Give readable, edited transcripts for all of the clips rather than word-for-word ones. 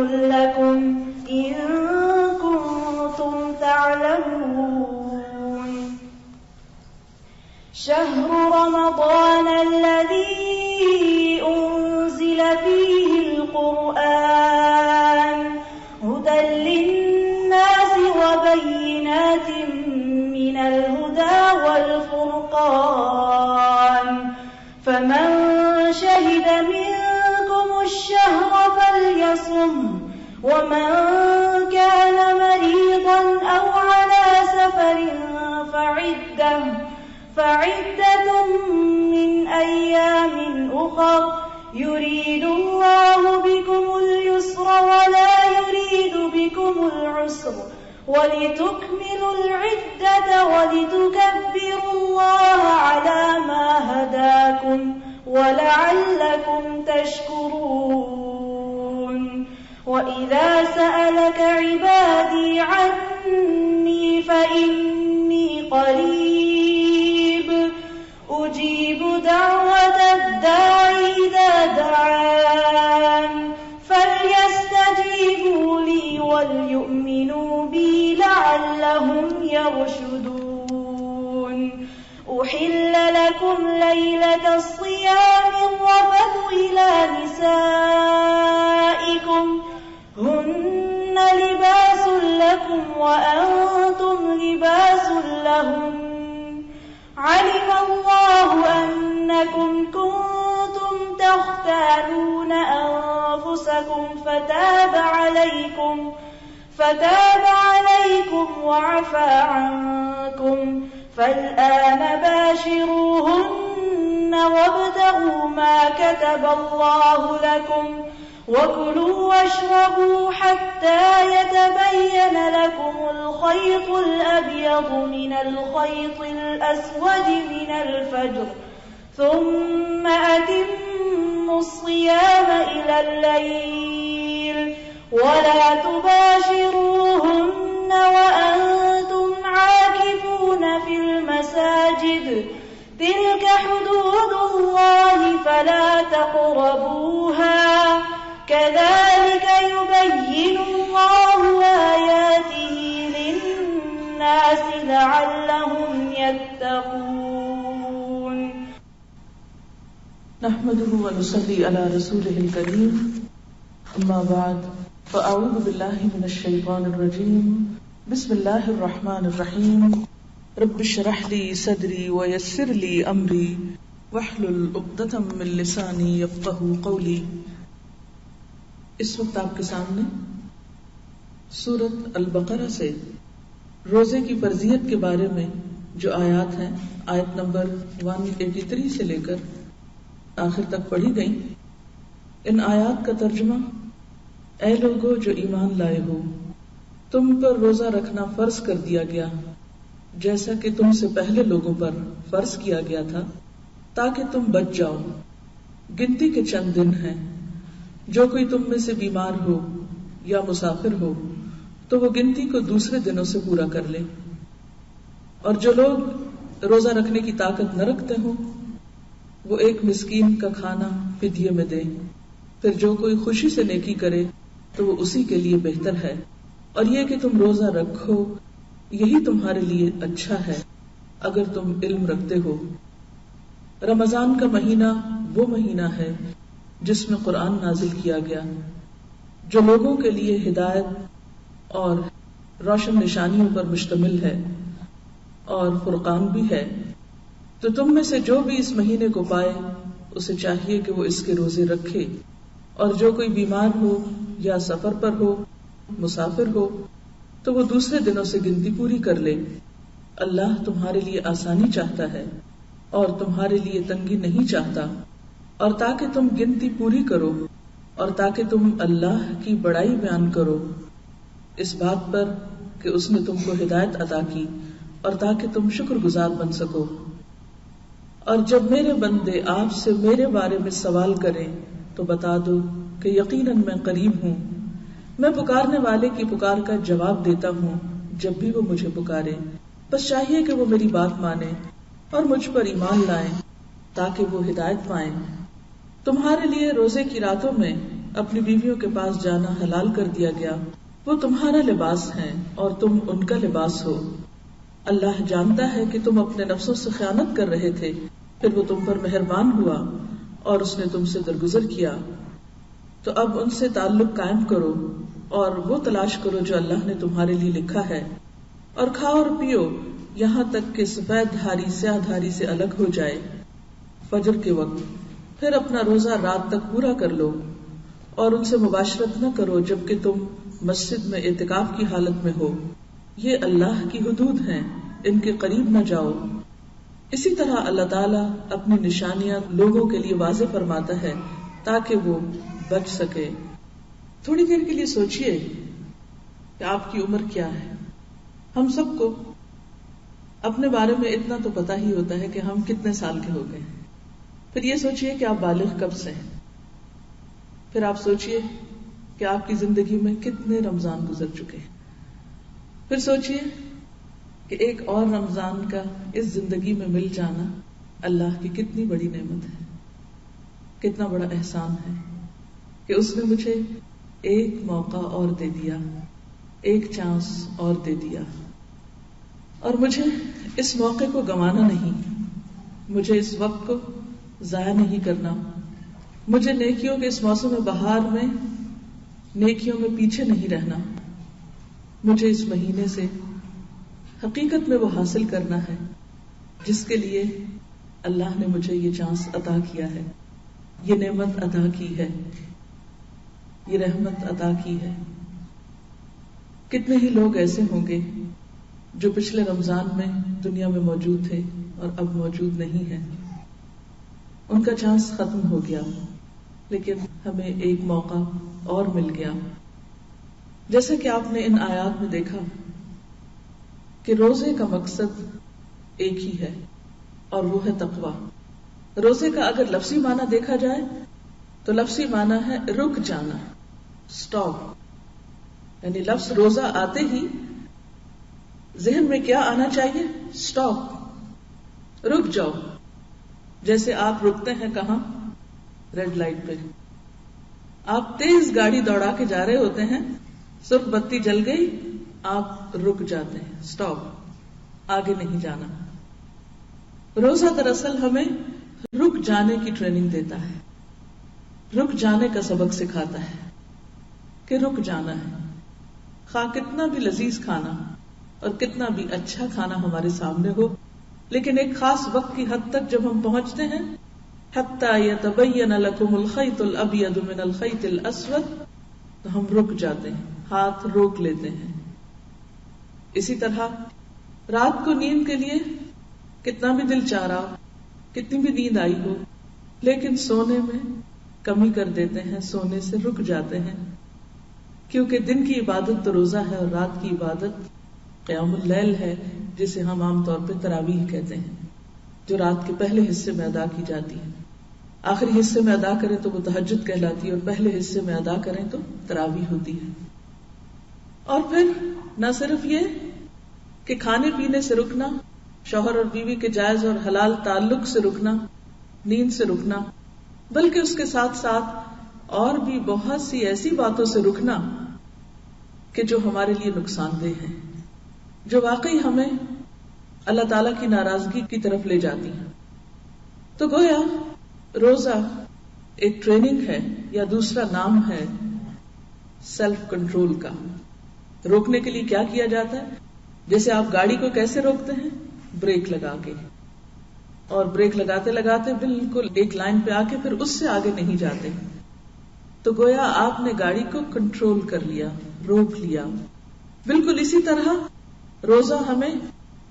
لكم إن كنتم تعلمون. شهر رمضان الذي أنزل فيه القرآن هدى للناس وبينات من الهدى والفرقان فمن شهد منكم الشهر فليصم ومن كان مريضا أو على سفر فعدة من أيام أخر يريد الله بكم اليسر ولا يريد بكم العسر ولتكملوا العدة ولتكبروا الله على ما هداكم ولعلكم تشكرون. وإذا سألك عبادي عني فإني قريب أجيب دعوة الداع إذا دعان فليستجيبوا لي وليؤمنوا بي لعلهم يرشدون. أحل لكم ليلة الصيام الرفث إلى نسائكم هن لباس لكم وأنتم لباس لهم علم الله أنكم كنتم تختانون أنفسكم فتاب عليكم وعفى عنكم فالآن باشروهن وابتغوا ما كتب الله لكم وكلوا واشربوا حتى يتبين لكم الخيط الأبيض من الخيط الأسود من الفجر ثم أتموا الصيام إلى الليل ولا تباشروهن وأنتم عاكفون في المساجد تلك حدود الله فلا تقربوها كذلك يبين الله آياته للناس لعلهم يتقون. نحمده ونصلي على رسوله الكريم اما بعد فاعوذ بالله من الشيطان الرجيم بسم الله الرحمن الرحيم رب اشرح لي صدري ويسر لي امري واحلل عقدة من لساني يفقهوا قولي. اس وقت آپ کے سامنے سورۃ البقرہ سے روزے کی فرضیت کے بارے میں جو آیات ہیں آیت نمبر 183 سے لے کر آخر تک پڑھی گئی. ان آیات کا ترجمہ: اے لوگو جو ایمان لائے ہو، تم پر روزہ رکھنا فرض کر دیا گیا جیسا کہ تم سے پہلے لوگوں پر فرض کیا گیا تھا تاکہ تم بچ جاؤ. گنتی کے چند دن ہیں. جو کوئی تم میں سے بیمار ہو یا مسافر ہو تو وہ گنتی کو دوسرے دنوں سے پورا کر لے. اور جو لوگ روزہ رکھنے کی طاقت نہ رکھتے ہوں وہ ایک مسکین کا کھانا فدیے میں دیں. پھر جو کوئی خوشی سے نیکی کرے تو وہ اسی کے لیے بہتر ہے. اور یہ کہ تم روزہ رکھو یہی تمہارے لیے اچھا ہے اگر تم علم رکھتے ہو. رمضان کا مہینہ وہ مہینہ ہے جس میں قرآن نازل کیا گیا جو لوگوں کے لیے ہدایت اور روشن نشانیوں پر مشتمل ہے اور فرقان بھی ہے. تو تم میں سے جو بھی اس مہینے کو پائے اسے چاہیے کہ وہ اس کے روزے رکھے. اور جو کوئی بیمار ہو یا سفر پر ہو، مسافر ہو تو وہ دوسرے دنوں سے گنتی پوری کر لے. اللہ تمہارے لیے آسانی چاہتا ہے اور تمہارے لیے تنگی نہیں چاہتا. اور تاکہ تم گنتی پوری کرو اور تاکہ تم اللہ کی بڑائی بیان کرو اس بات پر کہ اس نے تم کو ہدایت عطا کی اور تاکہ تم شکر گزار بن سکو. اور جب میرے بندے آپ سے میرے بارے میں سوال کریں تو بتا دو کہ یقیناً میں قریب ہوں، میں پکارنے والے کی پکار کا جواب دیتا ہوں جب بھی وہ مجھے پکارے. بس چاہیے کہ وہ میری بات مانیں اور مجھ پر ایمان لائیں تاکہ وہ ہدایت پائیں. تمہارے لیے روزے کی راتوں میں اپنی بیویوں کے پاس جانا حلال کر دیا گیا، وہ تمہارا لباس ہیں اور تم ان کا لباس ہو۔ اللہ جانتا ہے کہ تم اپنے نفسوں سے خیانت کر رہے تھے، پھر وہ تم پر مہربان ہوا اور اس نے تم سے درگزر کیا، تو اب ان سے تعلق قائم کرو اور وہ تلاش کرو جو اللہ نے تمہارے لیے لکھا ہے، اور کھاؤ اور پیو یہاں تک کہ سفید دھاری سیاہ دھاری سے الگ ہو جائے فجر کے وقت، پھر اپنا روزہ رات تک پورا کر لو، اور ان سے مباشرت نہ کرو جبکہ تم مسجد میں اعتکاف کی حالت میں ہو، یہ اللہ کی حدود ہیں، ان کے قریب نہ جاؤ۔ اسی طرح اللہ تعالیٰ اپنی نشانیاں لوگوں کے لیے واضح فرماتا ہے تاکہ وہ بچ سکے۔ تھوڑی دیر کے لیے سوچئے کہ آپ کی عمر کیا ہے۔ ہم سب کو اپنے بارے میں اتنا تو پتا ہی ہوتا ہے کہ ہم کتنے سال کے ہو گئے، پھر یہ سوچئے کہ آپ بالغ کب سے ہیں، پھر آپ سوچئے کہ آپ کی زندگی میں کتنے رمضان گزر چکے ہیں، پھر سوچئے کہ ایک اور رمضان کا اس زندگی میں مل جانا اللہ کی کتنی بڑی نعمت ہے، کتنا بڑا احسان ہے کہ اس نے مجھے ایک موقع اور دے دیا، ایک چانس اور دے دیا، اور مجھے اس موقع کو گنوانا نہیں، مجھے اس وقت کو ضائع نہیں کرنا، مجھے نیکیوں کے اس موسم بہار میں نیکیوں میں پیچھے نہیں رہنا، مجھے اس مہینے سے حقیقت میں وہ حاصل کرنا ہے جس کے لیے اللہ نے مجھے یہ چانس عطا کیا ہے، یہ نعمت عطا کی ہے، یہ رحمت عطا کی ہے۔ کتنے ہی لوگ ایسے ہوں گے جو پچھلے رمضان میں دنیا میں موجود تھے اور اب موجود نہیں ہیں، ان کا چانس ختم ہو گیا، لیکن ہمیں ایک موقع اور مل گیا۔ جیسے کہ آپ نے ان آیات میں دیکھا کہ روزے کا مقصد ایک ہی ہے اور وہ ہے تقویٰ۔ روزے کا اگر لفظی معنی دیکھا جائے تو لفظی معنی ہے رک جانا، سٹاپ، یعنی لفظ روزہ آتے ہی ذہن میں کیا آنا چاہیے؟ سٹاپ، رک جاؤ۔ جیسے آپ رکتے ہیں کہاں؟ ریڈ لائٹ پہ۔ آپ تیز گاڑی دوڑا کے جا رہے ہوتے ہیں، سرخ بتی جل گئی، آپ رک جاتے ہیں، سٹاپ، آگے نہیں جانا۔ روزہ دراصل ہمیں رک جانے کی ٹریننگ دیتا ہے، رک جانے کا سبق سکھاتا ہے کہ رک جانا ہے، خواہ کتنا بھی لذیذ کھانا اور کتنا بھی اچھا کھانا ہمارے سامنے ہو، لیکن ایک خاص وقت کی حد تک جب ہم پہنچتے ہیں، حتی یتبین لکم الخیط الابیض من الخیط الاسود، تو ہم رک جاتے ہیں، ہاتھ روک لیتے ہیں۔ اسی طرح رات کو نیند کے لیے کتنا بھی دل چاہ رہا، کتنی بھی نیند آئی ہو، لیکن سونے میں کمی کر دیتے ہیں، سونے سے رک جاتے ہیں، کیونکہ دن کی عبادت تو روزہ ہے اور رات کی عبادت قیام اللیل ہے، جسے ہم عام طور پہ تراویح کہتے ہیں، جو رات کے پہلے حصے میں ادا کی جاتی ہے۔ آخری حصے میں ادا کریں تو وہ تہجد کہلاتی ہے، اور پہلے حصے میں ادا کریں تو تراویح ہوتی ہے۔ اور پھر نہ صرف یہ کہ کھانے پینے سے رکنا، شوہر اور بیوی کے جائز اور حلال تعلق سے رکنا، نیند سے رکنا، بلکہ اس کے ساتھ ساتھ اور بھی بہت سی ایسی باتوں سے رکنا کہ جو ہمارے لیے نقصان دہ ہیں، جو واقعی ہمیں اللہ تعالی کی ناراضگی کی طرف لے جاتی ہیں۔ تو گویا روزہ ایک ٹریننگ ہے، یا دوسرا نام ہے سیلف کنٹرول کا۔ روکنے کے لیے کیا کیا جاتا ہے؟ جیسے آپ گاڑی کو کیسے روکتے ہیں؟ بریک لگا کے، اور بریک لگاتے لگاتے بالکل ایک لائن پہ آ کے پھر اس سے آگے نہیں جاتے۔ تو گویا آپ نے گاڑی کو کنٹرول کر لیا، روک لیا۔ بالکل اسی طرح روزہ ہمیں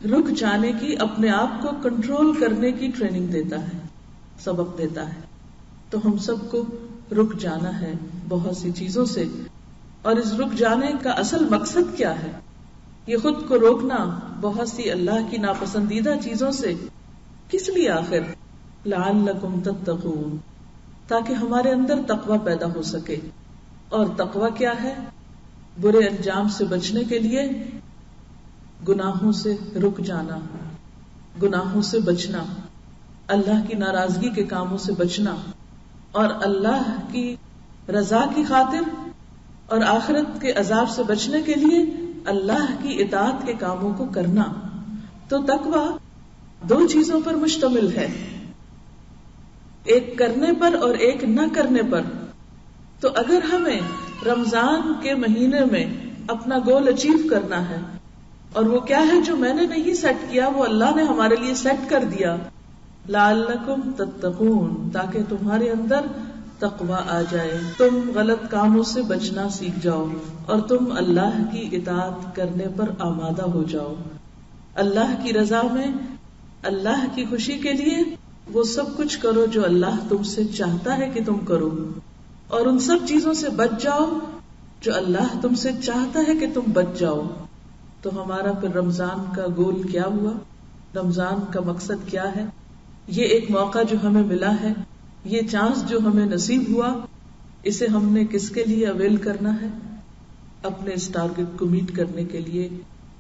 رک جانے کی، اپنے آپ کو کنٹرول کرنے کی ٹریننگ دیتا ہے، سبق دیتا ہے۔ تو ہم سب کو رک جانا ہے بہت سی چیزوں سے، اور اس رک جانے کا اصل مقصد کیا ہے؟ یہ خود کو روکنا بہت سی اللہ کی ناپسندیدہ چیزوں سے، کس لیے آخر؟ لعلکم تتقون، تاکہ ہمارے اندر تقوی پیدا ہو سکے۔ اور تقوی کیا ہے؟ برے انجام سے بچنے کے لیے گناہوں سے رک جانا، گناہوں سے بچنا، اللہ کی ناراضگی کے کاموں سے بچنا، اور اللہ کی رضا کی خاطر اور آخرت کے عذاب سے بچنے کے لیے اللہ کی اطاعت کے کاموں کو کرنا. تو تقویٰ دو چیزوں پر مشتمل ہے، ایک کرنے پر اور ایک نہ کرنے پر. تو اگر ہمیں رمضان کے مہینے میں اپنا گول اچیو کرنا ہے، اور وہ کیا ہے جو میں نے نہیں سیٹ کیا، وہ اللہ نے ہمارے لیے سیٹ کر دیا، لعلکم تتقون، تاکہ تمہارے اندر تقویٰ آ جائے، تم غلط کاموں سے بچنا سیکھ جاؤ اور تم اللہ کی اطاعت کرنے پر آمادہ ہو جاؤ. اللہ کی رضا میں، اللہ کی خوشی کے لیے وہ سب کچھ کرو جو اللہ تم سے چاہتا ہے کہ تم کرو، اور ان سب چیزوں سے بچ جاؤ جو اللہ تم سے چاہتا ہے کہ تم بچ جاؤ. تو ہمارا پھر رمضان کا گول کیا ہوا؟ رمضان کا مقصد کیا ہے؟ یہ ایک موقع جو ہمیں ملا ہے، یہ چانس جو ہمیں نصیب ہوا، اسے ہم نے کس کے لیے اویل کرنا ہے؟ اپنے اس ٹارگٹ کو میٹ کرنے کے لیے،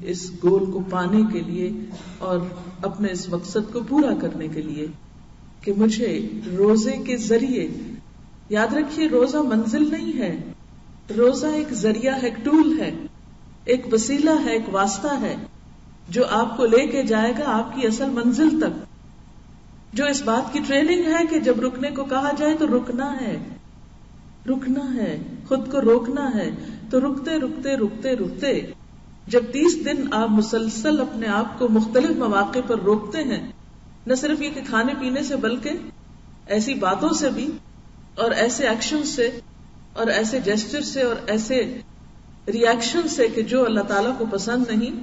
اس گول کو پانے کے لیے، اور اپنے اس مقصد کو پورا کرنے کے لیے کہ مجھے روزے کے ذریعے، یاد رکھیے روزہ منزل نہیں ہے، روزہ ایک ذریعہ ہے، ایک ٹول ہے، ایک وسیلہ ہے، ایک واسطہ ہے جو آپ کو لے کے جائے گا آپ کی اصل منزل تک، جو اس بات کی ٹریننگ ہے کہ جب رکنے کو کہا جائے تو رکنا ہے، رکنا ہے، خود کو روکنا ہے. تو رکتے رکتے رکتے رکتے جب 30 دن آپ مسلسل اپنے آپ کو مختلف مواقع پر روکتے ہیں، نہ صرف یہ کہ کھانے پینے سے بلکہ ایسی باتوں سے بھی، اور ایسے ایکشن سے، اور ایسے جیسچر سے، اور ایسے ری ایکشن سے کہ جو اللہ تعالیٰ کو پسند نہیں،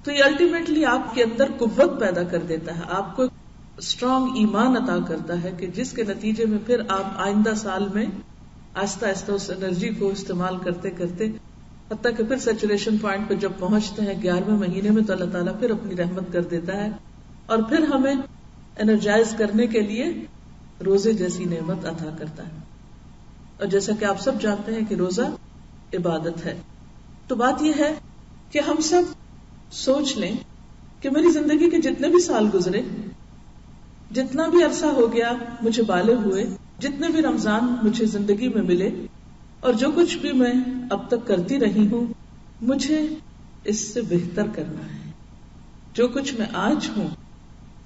تو یہ الٹیمیٹلی آپ کے اندر قوت پیدا کر دیتا ہے، آپ کو اسٹرانگ ایمان عطا کرتا ہے کہ جس کے نتیجے میں پھر آپ آئندہ سال میں آہستہ آہستہ اس انرجی کو استعمال کرتے کرتے حتیٰ کہ پھر سیچوریشن پوائنٹ پہ جب پہنچتے ہیں 11ویں مہینے میں، تو اللہ تعالیٰ پھر اپنی رحمت کر دیتا ہے اور پھر ہمیں انرجائز کرنے کے لیے روزے جیسی نعمت عطا کرتا ہے. اور جیسا کہ آپ سب جانتے ہیں کہ روزہ عبادت ہے. تو بات یہ ہے کہ ہم سب سوچ لیں کہ میری زندگی کے جتنے بھی سال گزرے، جتنا بھی عرصہ ہو گیا مجھے بالغ ہوئے، جتنے بھی رمضان مجھے زندگی میں ملے، اور جو کچھ بھی میں اب تک کرتی رہی ہوں، مجھے اس سے بہتر کرنا ہے. جو کچھ میں آج ہوں،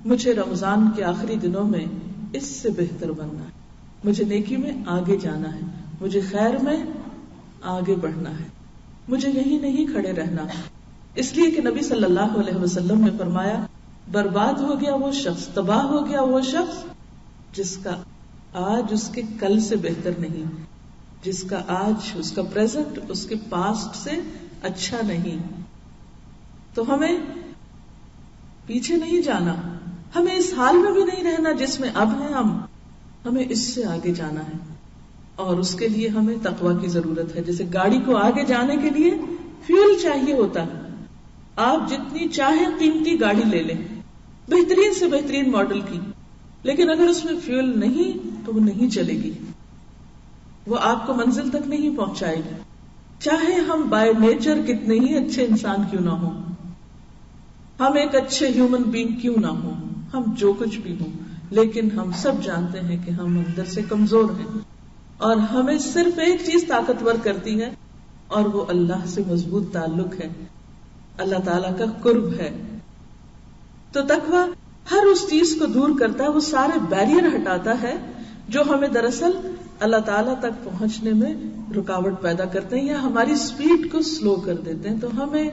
مجھے رمضان کے آخری دنوں میں اس سے بہتر بننا ہے. مجھے نیکی میں آگے جانا ہے، مجھے خیر میں آگے بڑھنا ہے، مجھے یہیں نہیں کھڑے رہنا. اس لیے کہ نبی صلی اللہ علیہ وسلم نے فرمایا، برباد ہو گیا وہ شخص، تباہ ہو گیا وہ شخص جس کا آج اس کے کل سے بہتر نہیں، جس کا آج اس کا پریزنٹ اس کے پاسٹ سے اچھا نہیں. تو ہمیں پیچھے نہیں جانا، ہمیں اس حال میں بھی نہیں رہنا جس میں اب ہیں ہمیں اس سے آگے جانا ہے. اور اس کے لیے ہمیں تقویٰ کی ضرورت ہے. جیسے گاڑی کو آگے جانے کے لیے فیول چاہیے ہوتا ہے. آپ جتنی چاہیں قیمتی گاڑی لے لیں، بہترین سے بہترین ماڈل کی، لیکن اگر اس میں فیول نہیں تو وہ نہیں چلے گی، وہ آپ کو منزل تک نہیں پہنچائے گی. چاہے ہم بائی نیچر کتنے ہی اچھے انسان کیوں نہ ہوں، ہم ایک اچھے ہیومن بینگ کیوں نہ ہوں، ہم جو کچھ بھی ہوں، لیکن ہم سب جانتے ہیں کہ ہم اندر سے کمزور ہیں، اور ہمیں صرف ایک چیز طاقتور کرتی ہے، اور وہ اللہ سے مضبوط تعلق ہے، اللہ تعالیٰ کا قرب ہے. تو تقویٰ ہر اس چیز کو دور کرتا ہے، وہ سارے بیریئر ہٹاتا ہے جو ہمیں دراصل اللہ تعالیٰ تک پہنچنے میں رکاوٹ پیدا کرتے ہیں یا ہماری سپیڈ کو سلو کر دیتے ہیں. تو ہمیں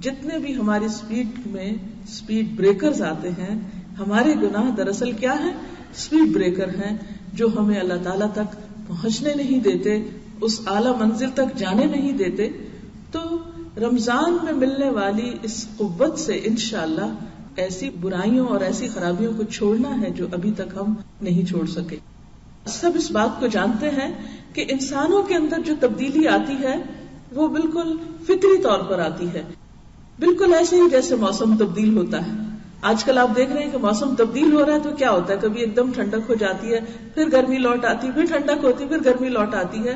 جتنے بھی ہماری سپیڈ میں سپیڈ بریکرز آتے ہیں، ہمارے گناہ دراصل کیا ہیں؟ سپیڈ بریکر ہیں جو ہمیں اللہ تعالیٰ تک پہنچنے نہیں دیتے، اس اعلیٰ منزل تک جانے نہیں دیتے. تو رمضان میں ملنے والی اس قوت سے انشاءاللہ ایسی برائیوں اور ایسی خرابیوں کو چھوڑنا ہے جو ابھی تک ہم نہیں چھوڑ سکے. سب اس بات کو جانتے ہیں کہ انسانوں کے اندر جو تبدیلی آتی ہے وہ بالکل فطری طور پر آتی ہے، بالکل ایسے ہی جیسے موسم تبدیل ہوتا ہے. آج کل آپ دیکھ رہے ہیں کہ موسم تبدیل ہو رہا ہے تو کیا ہوتا ہے، کبھی ایک دم ٹھنڈک ہو جاتی ہے، پھر گرمی لوٹ آتی ہے، پھر ٹھنڈک ہوتی ہے، پھر گرمی لوٹ آتی ہے.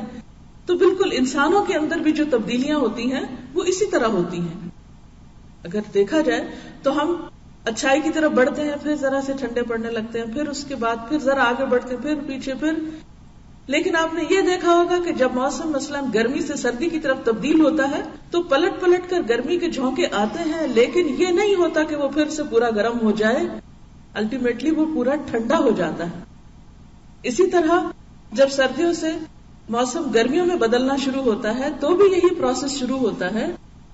تو بالکل انسانوں کے اندر بھی جو تبدیلیاں ہوتی ہیں وہ اسی طرح ہوتی ہیں. اگر دیکھا جائے تو ہم اچھائی کی طرف بڑھتے ہیں، پھر ذرا سے ٹھنڈے پڑنے لگتے ہیں، پھر اس کے بعد پھر ذرا آگے بڑھتے ہیں، پھر پیچھے، پھر لیکن آپ نے یہ دیکھا ہوگا کہ جب موسم مثلا گرمی سے سردی کی طرف تبدیل ہوتا ہے تو پلٹ پلٹ کر گرمی کے جھونکے آتے ہیں، لیکن یہ نہیں ہوتا کہ وہ پھر سے پورا گرم ہو جائے، الٹیمیٹلی وہ پورا ٹھنڈا ہو جاتا ہے۔ اسی طرح جب سردیوں سے موسم گرمیوں میں بدلنا شروع ہوتا ہے تو بھی یہی پروسیس شروع ہوتا ہے،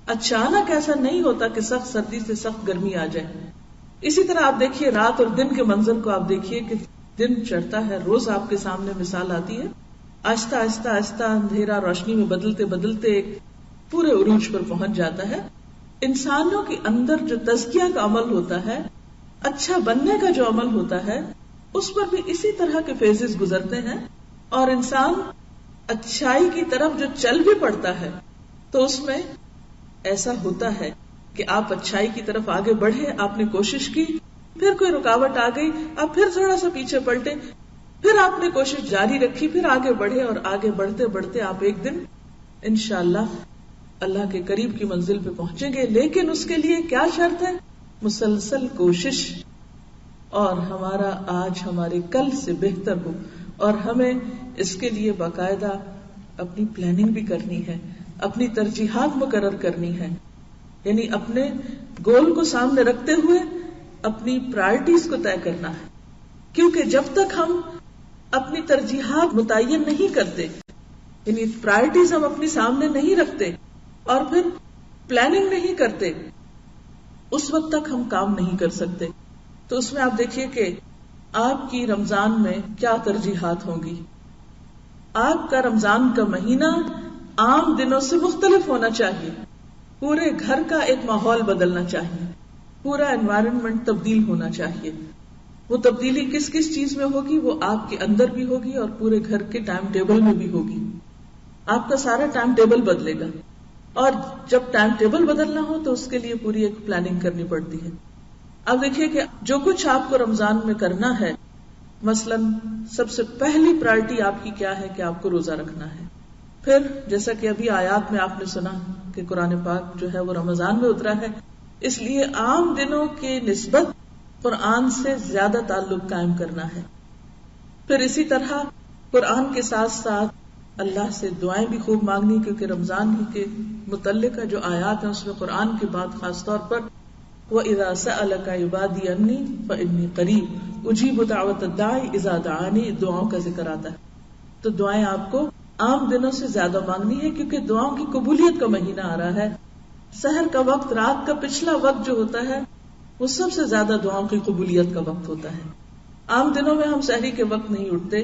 اچانک ایسا نہیں ہوتا کہ سخت سردی سے سخت گرمی آ جائے۔ اسی طرح آپ دیکھیے رات اور دن کے منظر کو، آپ دیکھیے کہ دن چڑھتا ہے، روز آپ کے سامنے مثال آتی ہے، آہستہ آہستہ آہستہ اندھیرا روشنی میں بدلتے بدلتے ایک پورے عروج پر پہنچ جاتا ہے۔ انسانوں کے اندر جو تزکیہ کا عمل ہوتا ہے، اچھا بننے کا جو عمل ہوتا ہے، اس پر بھی اسی طرح کے فیزز گزرتے ہیں، اور انسان اچھائی کی طرف جو چل بھی پڑتا ہے تو اس میں ایسا ہوتا ہے کہ آپ اچھائی کی طرف آگے بڑھے، آپ نے کوشش کی، پھر کوئی رکاوٹ آ گئی، آپ پھر تھوڑا سا پیچھے پلٹے، پھر آپ نے کوشش جاری رکھی، پھر آگے بڑھے، اور آگے بڑھتے بڑھتے آپ ایک دن انشاءاللہ اللہ کے قریب کی منزل پہ پہنچیں گے۔ لیکن اس کے لیے کیا شرط ہے؟ مسلسل کوشش، اور ہمارا آج ہمارے کل سے بہتر ہو، اور ہمیں اس کے لیے باقاعدہ اپنی پلاننگ بھی کرنی ہے، اپنی ترجیحات مقرر کرنی ہے، یعنی اپنے گول کو سامنے رکھتے ہوئے اپنی پرائرٹیز کو طے کرنا ہے۔ کیونکہ جب تک ہم اپنی ترجیحات متعین نہیں کرتے، یعنی پرائرٹیز ہم اپنی سامنے نہیں رکھتے اور پھر پلاننگ نہیں کرتے، اس وقت تک ہم کام نہیں کر سکتے۔ تو اس میں آپ دیکھیے کہ آپ کی رمضان میں کیا ترجیحات ہوں گی۔ آپ کا رمضان کا مہینہ عام دنوں سے مختلف ہونا چاہیے، پورے گھر کا ایک ماحول بدلنا چاہیے، پورا انوائرمنٹ تبدیل ہونا چاہیے۔ وہ تبدیلی کس کس چیز میں ہوگی؟ وہ آپ کے اندر بھی ہوگی اور پورے گھر کے ٹائم ٹیبل میں بھی ہوگی۔ آپ کا سارا ٹائم ٹیبل بدلے گا، اور جب ٹائم ٹیبل بدلنا ہو تو اس کے لیے پوری ایک پلاننگ کرنی پڑتی ہے۔ اب دیکھیے کہ جو کچھ آپ کو رمضان میں کرنا ہے، مثلا سب سے پہلی پرائرٹی آپ کی کیا ہے کہ آپ کو روزہ رکھنا ہے۔ پھر جیسا کہ ابھی آیات میں آپ نے سنا کہ قرآن پاک جو ہے وہ رمضان میں اترا ہے، اس لیے عام دنوں کے نسبت قرآن سے زیادہ تعلق قائم کرنا ہے۔ پھر اسی طرح قرآن کے ساتھ ساتھ اللہ سے دعائیں بھی خوب مانگنی، کیونکہ رمضان ہی کے متعلقہ جو آیات ہیں اس میں قرآن کی بات خاص طور پر وَإِذَا سَأَلَكَ عِبَادِي عَنِّي فَإِنِّي قَرِيبٌ أُجِيبُ دَعْوَةَ الدَّاعِ إِذَا دَعَانِ، دعاؤں کا ذکر آتا ہے۔ تو دعائیں آپ کو عام دنوں سے زیادہ مانگنی ہے، کیونکہ دعاؤں کی قبولیت کا مہینہ آ رہا ہے۔ سحر کا وقت، رات کا پچھلا وقت جو ہوتا ہے وہ سب سے زیادہ دعاؤں کی قبولیت کا وقت ہوتا ہے۔ عام دنوں میں ہم سحری کے وقت نہیں اٹھتے،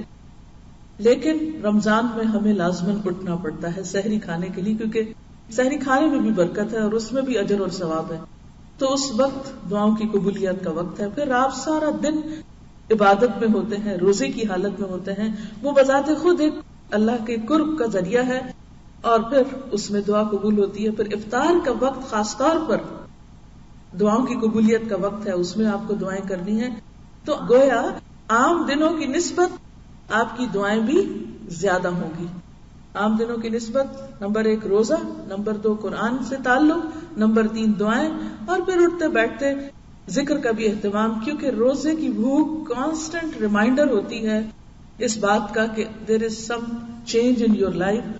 لیکن رمضان میں ہمیں لازماً اٹھنا پڑتا ہے سحری کھانے کے لیے، کیونکہ سحری کھانے میں بھی برکت ہے اور اس میں بھی اجر اور ثواب ہے۔ تو اس وقت دعاؤں کی قبولیت کا وقت ہے۔ پھر آپ سارا دن عبادت میں ہوتے ہیں، روزے کی حالت میں ہوتے ہیں، وہ بذات خود ایک اللہ کے قرب کا ذریعہ ہے، اور پھر اس میں دعا قبول ہوتی ہے۔ پھر افطار کا وقت خاص طور پر دعاؤں کی قبولیت کا وقت ہے، اس میں آپ کو دعائیں کرنی ہیں۔ تو گویا عام دنوں کی نسبت آپ کی دعائیں بھی زیادہ ہوں گی۔ عام دنوں کی نسبت نمبر 1 روزہ، نمبر 2 قرآن سے تعلق، نمبر 3 دعائیں، اور پھر اٹھتے بیٹھتے ذکر کا بھی اہتمام، کیونکہ روزے کی بھوک کانسٹنٹ ریمائنڈر ہوتی ہے اس بات کا کہ there is some change in your life.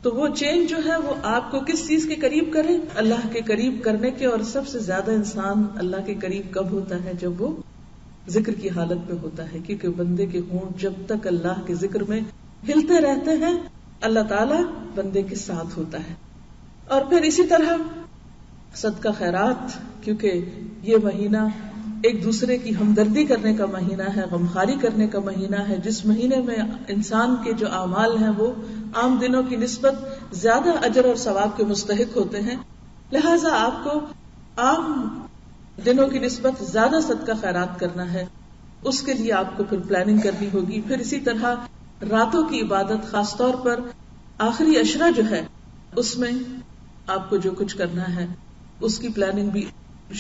تو وہ چینج جو ہے وہ آپ کو کس چیز کے قریب کرے؟ اللہ کے قریب کرنے کے۔ اور سب سے زیادہ انسان اللہ کے قریب کب ہوتا ہے؟ جب وہ ذکر کی حالت میں ہوتا ہے، کیونکہ بندے کے ہونٹ جب تک اللہ کے ذکر میں ہلتے رہتے ہیں اللہ تعالیٰ بندے کے ساتھ ہوتا ہے۔ اور پھر اسی طرح صدقہ خیرات، کیونکہ یہ مہینہ ایک دوسرے کی ہمدردی کرنے کا مہینہ ہے، غمخواری کرنے کا مہینہ ہے، جس مہینے میں انسان کے جو اعمال ہیں وہ عام دنوں کی نسبت زیادہ اجر اور ثواب کے مستحق ہوتے ہیں۔ لہٰذا آپ کو عام دنوں کی نسبت زیادہ صدقہ خیرات کرنا ہے، اس کے لیے آپ کو پھر پلاننگ کرنی ہوگی۔ پھر اسی طرح راتوں کی عبادت، خاص طور پر آخری عشرہ جو ہے اس میں آپ کو جو کچھ کرنا ہے اس کی پلاننگ بھی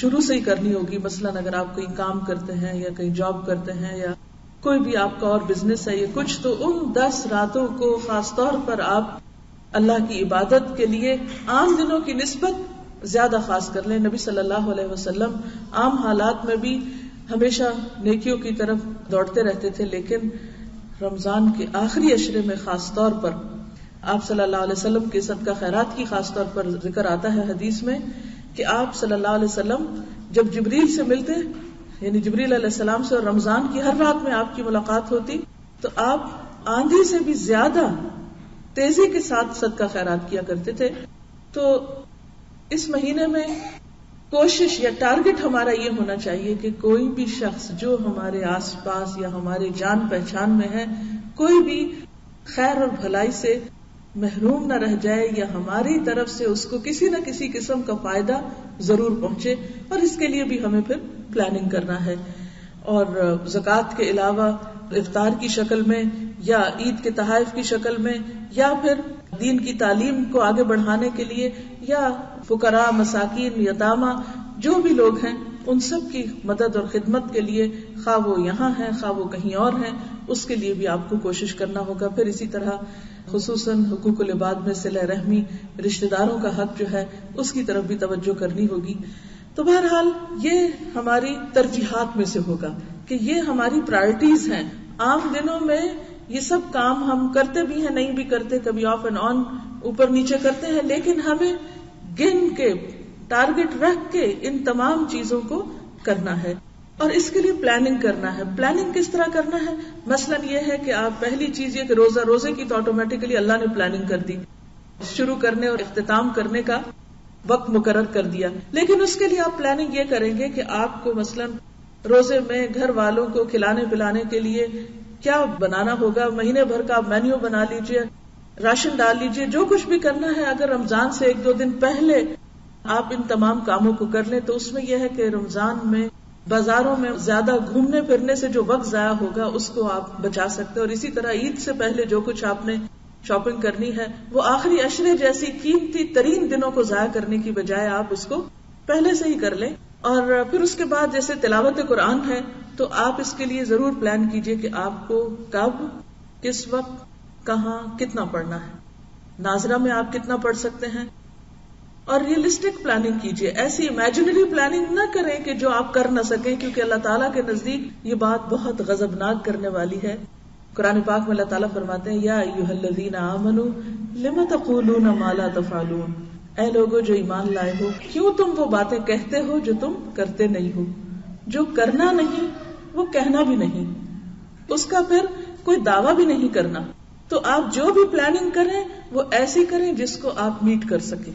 شروع سے ہی کرنی ہوگی۔ مثلاً اگر آپ کہیں کام کرتے ہیں یا کہیں جاب کرتے ہیں یا کوئی بھی آپ کا اور بزنس ہے یا کچھ، تو ان 10 راتوں کو خاص طور پر آپ اللہ کی عبادت کے لیے عام دنوں کی نسبت زیادہ خاص کر لیں۔ نبی صلی اللہ علیہ وسلم عام حالات میں بھی ہمیشہ نیکیوں کی طرف دوڑتے رہتے تھے، لیکن رمضان کے آخری عشرے میں خاص طور پر آپ صلی اللہ علیہ وسلم کے صدقہ خیرات کی خاص طور پر ذکر آتا ہے حدیث میں کہ آپ صلی اللہ علیہ وسلم جب جبریل سے ملتے، یعنی جبریل علیہ السلام سے، اور رمضان کی ہر رات میں آپ کی ملاقات ہوتی، تو آپ آندھی سے بھی زیادہ تیزی کے ساتھ صدقہ خیرات کیا کرتے تھے. تو اس مہینے میں کوشش یا ٹارگٹ ہمارا یہ ہونا چاہیے کہ کوئی بھی شخص جو ہمارے آس پاس یا ہمارے جان پہچان میں ہے، کوئی بھی خیر اور بھلائی سے محروم نہ رہ جائے، یا ہماری طرف سے اس کو کسی نہ کسی قسم کا فائدہ ضرور پہنچے. اور اس کے لیے بھی ہمیں پھر پلاننگ کرنا ہے. اور زکوٰۃ کے علاوہ افطار کی شکل میں یا عید کے تحائف کی شکل میں، یا پھر دین کی تعلیم کو آگے بڑھانے کے لیے، یا فقراء، مساکین، یتامى، جو بھی لوگ ہیں ان سب کی مدد اور خدمت کے لیے، خواہ وہ یہاں ہیں خواہ وہ کہیں اور ہیں، اس کے لیے بھی آپ کو کوشش کرنا ہوگا. پھر اسی طرح خصوصاً حقوق العباد میں صلہ رحمی، رشتہ داروں کا حق جو ہے اس کی طرف بھی توجہ کرنی ہوگی. تو بہرحال یہ ہماری ترجیحات میں سے ہوگا کہ یہ ہماری پرائرٹیز ہیں. عام دنوں میں یہ سب کام ہم کرتے بھی ہیں، نہیں بھی کرتے، کبھی آف اینڈ آن اوپر نیچے کرتے ہیں، لیکن ہمیں گن کے ٹارگٹ رکھ کے ان تمام چیزوں کو کرنا ہے. اور اس کے لیے پلاننگ کرنا ہے. پلاننگ کس طرح کرنا ہے؟ مثلا یہ ہے کہ آپ پہلی چیز یہ کہ روزے کی تو آٹومیٹکلی اللہ نے پلاننگ کر دی، شروع کرنے اور اختتام کرنے کا وقت مقرر کر دیا. لیکن اس کے لیے آپ پلاننگ یہ کریں گے کہ آپ کو مثلا روزے میں گھر والوں کو کھلانے پلانے کے لیے کیا بنانا ہوگا. مہینے بھر کا آپ مینیو بنا لیجئے، راشن ڈال لیجئے، جو کچھ بھی کرنا ہے. اگر رمضان سے 1-2 دن پہلے آپ ان تمام کاموں کو کر لیں تو اس میں یہ ہے کہ رمضان میں بازاروں میں زیادہ گھومنے پھرنے سے جو وقت ضائع ہوگا اس کو آپ بچا سکتے. اور اسی طرح عید سے پہلے جو کچھ آپ نے شاپنگ کرنی ہے وہ آخری عشرے جیسی قیمتی ترین دنوں کو ضائع کرنے کی بجائے آپ اس کو پہلے سے ہی کر لیں. اور پھر اس کے بعد جیسے تلاوت قرآن ہے تو آپ اس کے لیے ضرور پلان کیجئے کہ آپ کو کب، کس وقت، کہاں، کتنا پڑھنا ہے. ناظرہ میں آپ کتنا پڑھ سکتے ہیں، اور ریئلسٹک پلاننگ کیجئے. ایسی امیجنری پلاننگ نہ کریں کہ جو آپ کر نہ سکیں، کیونکہ اللہ تعالیٰ کے نزدیک یہ بات بہت غضبناک کرنے والی ہے. قرآن پاک میں اللہ تعالیٰ فرماتے ہیں یا ایھا الذین آمنوا لم تقولون ما لا تفعلون، اے لوگو جو ایمان لائے ہو، کیوں تم وہ باتیں کہتے ہو جو تم کرتے نہیں ہو. جو کرنا نہیں وہ کہنا بھی نہیں، اس کا پھر کوئی دعویٰ بھی نہیں کرنا. تو آپ جو بھی پلاننگ کریں وہ ایسی کریں جس کو آپ میٹ کر سکیں.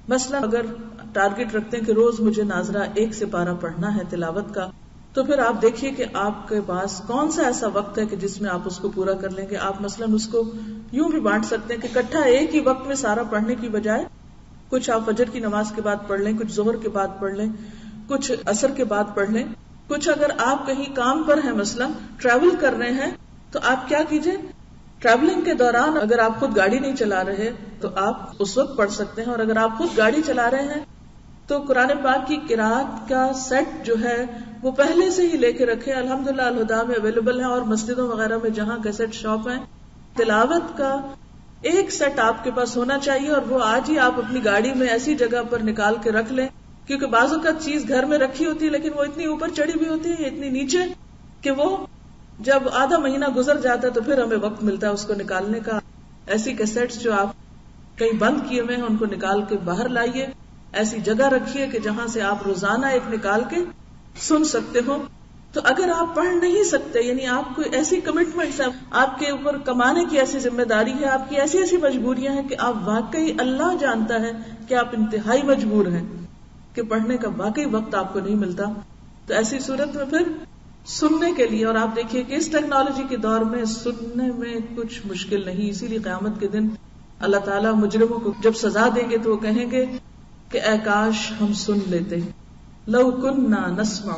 مثلا اگر ٹارگٹ رکھتے ہیں کہ روز مجھے ناظرہ 1 سپارہ پڑھنا ہے تلاوت کا، تو پھر آپ دیکھیے کہ آپ کے پاس کون سا ایسا وقت ہے کہ جس میں آپ اس کو پورا کر لیں گے. آپ مثلا اس کو یوں بھی بانٹ سکتے ہیں کہ اکٹھا ایک ہی وقت میں سارا پڑھنے کی بجائے کچھ آپ فجر کی نماز کے بعد پڑھ لیں، کچھ ظہر کے بعد پڑھ لیں، کچھ عصر کے بعد پڑھ لیں. کچھ اگر آپ کہیں کام پر ہیں، مثلا ٹریول کر رہے ہیں، تو آپ کیا کیجئے، ٹریولنگ کے دوران اگر آپ خود گاڑی نہیں چلا رہے تو آپ اس وقت پڑھ سکتے ہیں. اور اگر آپ خود گاڑی چلا رہے ہیں تو قرآن پاک کی قرات کا سیٹ جو ہے وہ پہلے سے ہی لے کے رکھے. الحمدللہ الہدا میں اویلیبل ہے، اور مسجدوں وغیرہ میں جہاں کیسٹ شاپ ہیں، تلاوت کا ایک سیٹ آپ کے پاس ہونا چاہیے. اور وہ آج ہی آپ اپنی گاڑی میں ایسی جگہ پر نکال کے رکھ لیں، کیونکہ بعض اوقات چیز گھر میں رکھی ہوتی ہے لیکن وہ اتنی اوپر چڑھی ہوئی ہوتی ہے، اتنی نیچے، کہ وہ جب آدھا مہینہ گزر جاتا ہے تو پھر ہمیں وقت ملتا ہے اس کو نکالنے کا. ایسی کیسٹس جو آپ کہیں بند کیے ہوئے ہیں ان کو نکال کے باہر لائیے، ایسی جگہ رکھیے کہ جہاں سے آپ روزانہ ایک نکال کے سن سکتے ہو. تو اگر آپ پڑھ نہیں سکتے، یعنی آپ کو ایسی کمٹمنٹس ہیں، آپ کے اوپر کمانے کی ایسی ذمہ داری ہے، آپ کی ایسی ایسی مجبوریاں ہیں کہ آپ واقعی اللہ جانتا ہے کہ آپ انتہائی مجبور ہیں کہ پڑھنے کا واقعی وقت آپ کو نہیں ملتا، تو ایسی صورت میں پھر سننے کے لیے، اور آپ دیکھیے کہ اس ٹیکنالوجی کے دور میں سننے میں کچھ مشکل نہیں. اسی لیے قیامت کے دن اللہ تعالیٰ مجرموں کو جب سزا دیں گے تو وہ کہیں گے کہ اے کاش ہم سن لیتے، لو کننا نسمع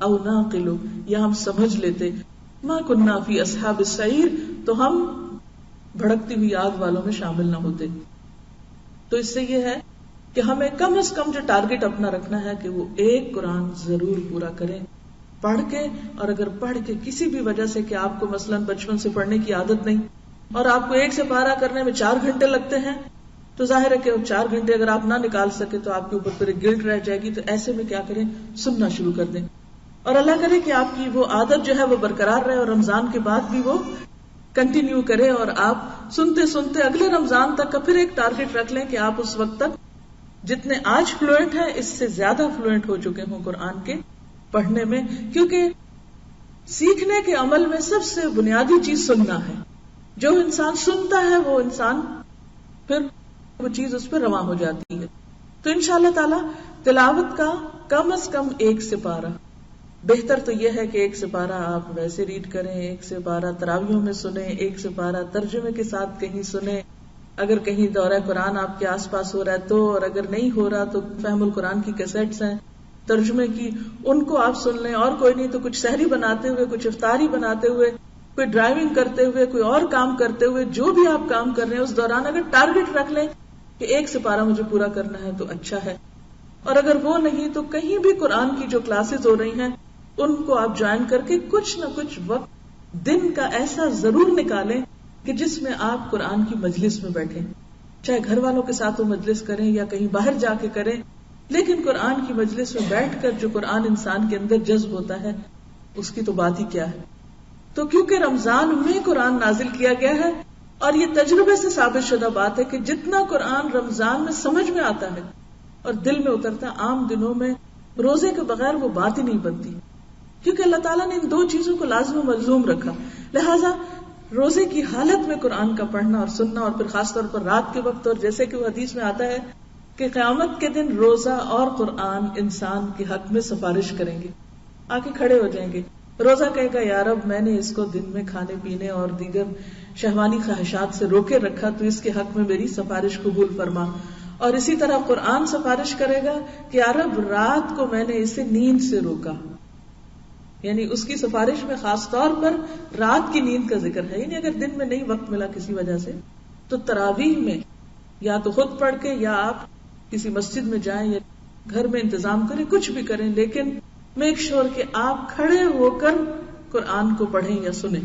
او ناقل، یا ہم سمجھ لیتے، ما کننا فی اصحاب السعیر، تو ہم بھڑکتی ہوئی آگ والوں میں شامل نہ ہوتے. تو اس سے یہ ہے کہ ہمیں کم از کم جو ٹارگٹ اپنا رکھنا ہے کہ وہ ایک قرآن ضرور پورا کریں پڑھ کے. اور اگر پڑھ کے کسی بھی وجہ سے کہ آپ کو مثلا بچپن سے پڑھنے کی عادت نہیں اور آپ کو 1 سپارہ کرنے میں 4 گھنٹے لگتے ہیں، تو ظاہر ہے کہ 4 گھنٹے اگر آپ نہ نکال سکے تو آپ کے اوپر پھر گلٹ رہ جائے گی. تو ایسے میں کیا کریں، سننا شروع کر دیں، اور اللہ کرے کہ آپ کی وہ عادت جو ہے وہ برقرار رہے اور رمضان کے بعد بھی وہ کنٹینیو کرے اور آپ سنتے سنتے اگلے رمضان تک کا پھر ایک ٹارگٹ رکھ لیں کہ آپ اس وقت تک جتنے آج فلوئنٹ ہیں اس سے زیادہ فلوئنٹ ہو چکے ہوں قرآن کے پڑھنے میں. کیونکہ سیکھنے کے عمل میں سب سے بنیادی چیز سننا ہے. جو انسان سنتا ہے وہ انسان پھر وہ چیز اس پہ رواں ہو جاتی ہے. تو انشاءاللہ تعالی تلاوت کا کم از کم 1 سپارہ، بہتر تو یہ ہے کہ 1 سپارہ آپ ویسے ریڈ کریں، 1 سپارہ تراویحوں میں سنیں، 1 سپارہ ترجمے کے ساتھ کہیں سنیں. اگر کہیں دورہ قرآن آپ کے آس پاس ہو رہا ہے تو، اور اگر نہیں ہو رہا تو فہم القرآن کی کیسٹس ہیں ترجمے کی، ان کو آپ سن لیں. اور کوئی نہیں تو کچھ سحری بناتے ہوئے، کچھ افطاری بناتے ہوئے، کوئی ڈرائیونگ کرتے ہوئے، کوئی اور کام کرتے ہوئے، جو بھی آپ کام کر رہے ہیں اس دوران اگر ٹارگٹ رکھ لیں کہ 1 سپارہ مجھے پورا کرنا ہے تو اچھا ہے. اور اگر وہ نہیں تو کہیں بھی قرآن کی جو کلاسز ہو رہی ہیں ان کو آپ جوائن کر کے کچھ نہ کچھ وقت دن کا ایسا ضرور نکالیں کہ جس میں آپ قرآن کی مجلس میں بیٹھیں. چاہے گھر والوں کے ساتھ وہ مجلس کریں یا کہیں باہر جا کے کریں، لیکن قرآن کی مجلس میں بیٹھ کر جو قرآن انسان کے اندر جذب ہوتا ہے اس کی تو بات ہی کیا ہے. تو کیونکہ رمضان میں قرآن نازل کیا گیا ہے اور یہ تجربے سے ثابت شدہ بات ہے کہ جتنا قرآن رمضان میں سمجھ میں آتا ہے اور دل میں اترتا ہے، عام دنوں میں روزے کے بغیر وہ بات ہی نہیں بنتی. کیونکہ اللہ تعالیٰ نے ان 2 چیزوں کو لازم و ملزوم رکھا. لہٰذا روزے کی حالت میں قرآن کا پڑھنا اور سننا، اور پھر خاص طور پر رات کے وقت، اور جیسے کہ وہ حدیث میں آتا ہے کہ قیامت کے دن روزہ اور قرآن انسان کے حق میں سفارش کریں گے، آ کے کھڑے ہو جائیں گے. روزہ کہے گا یا رب میں نے اس کو دن میں کھانے پینے اور دیگر شہوانی خواہشات سے روکے رکھا، تو اس کے حق میں میری سفارش قبول فرما. اور اسی طرح قرآن سفارش کرے گا کہ یا رب رات کو میں نے اسے نیند سے روکا. یعنی اس کی سفارش میں خاص طور پر رات کی نیند کا ذکر ہے. یعنی اگر دن میں نہیں وقت ملا کسی وجہ سے تو تراویح میں یا تو خود پڑھ کے یا آپ کسی مسجد میں جائیں یا گھر میں انتظام کریں، کچھ بھی کریں، لیکن میک شور کہ آپ کھڑے ہو کر قرآن کو پڑھیں یا سنیں.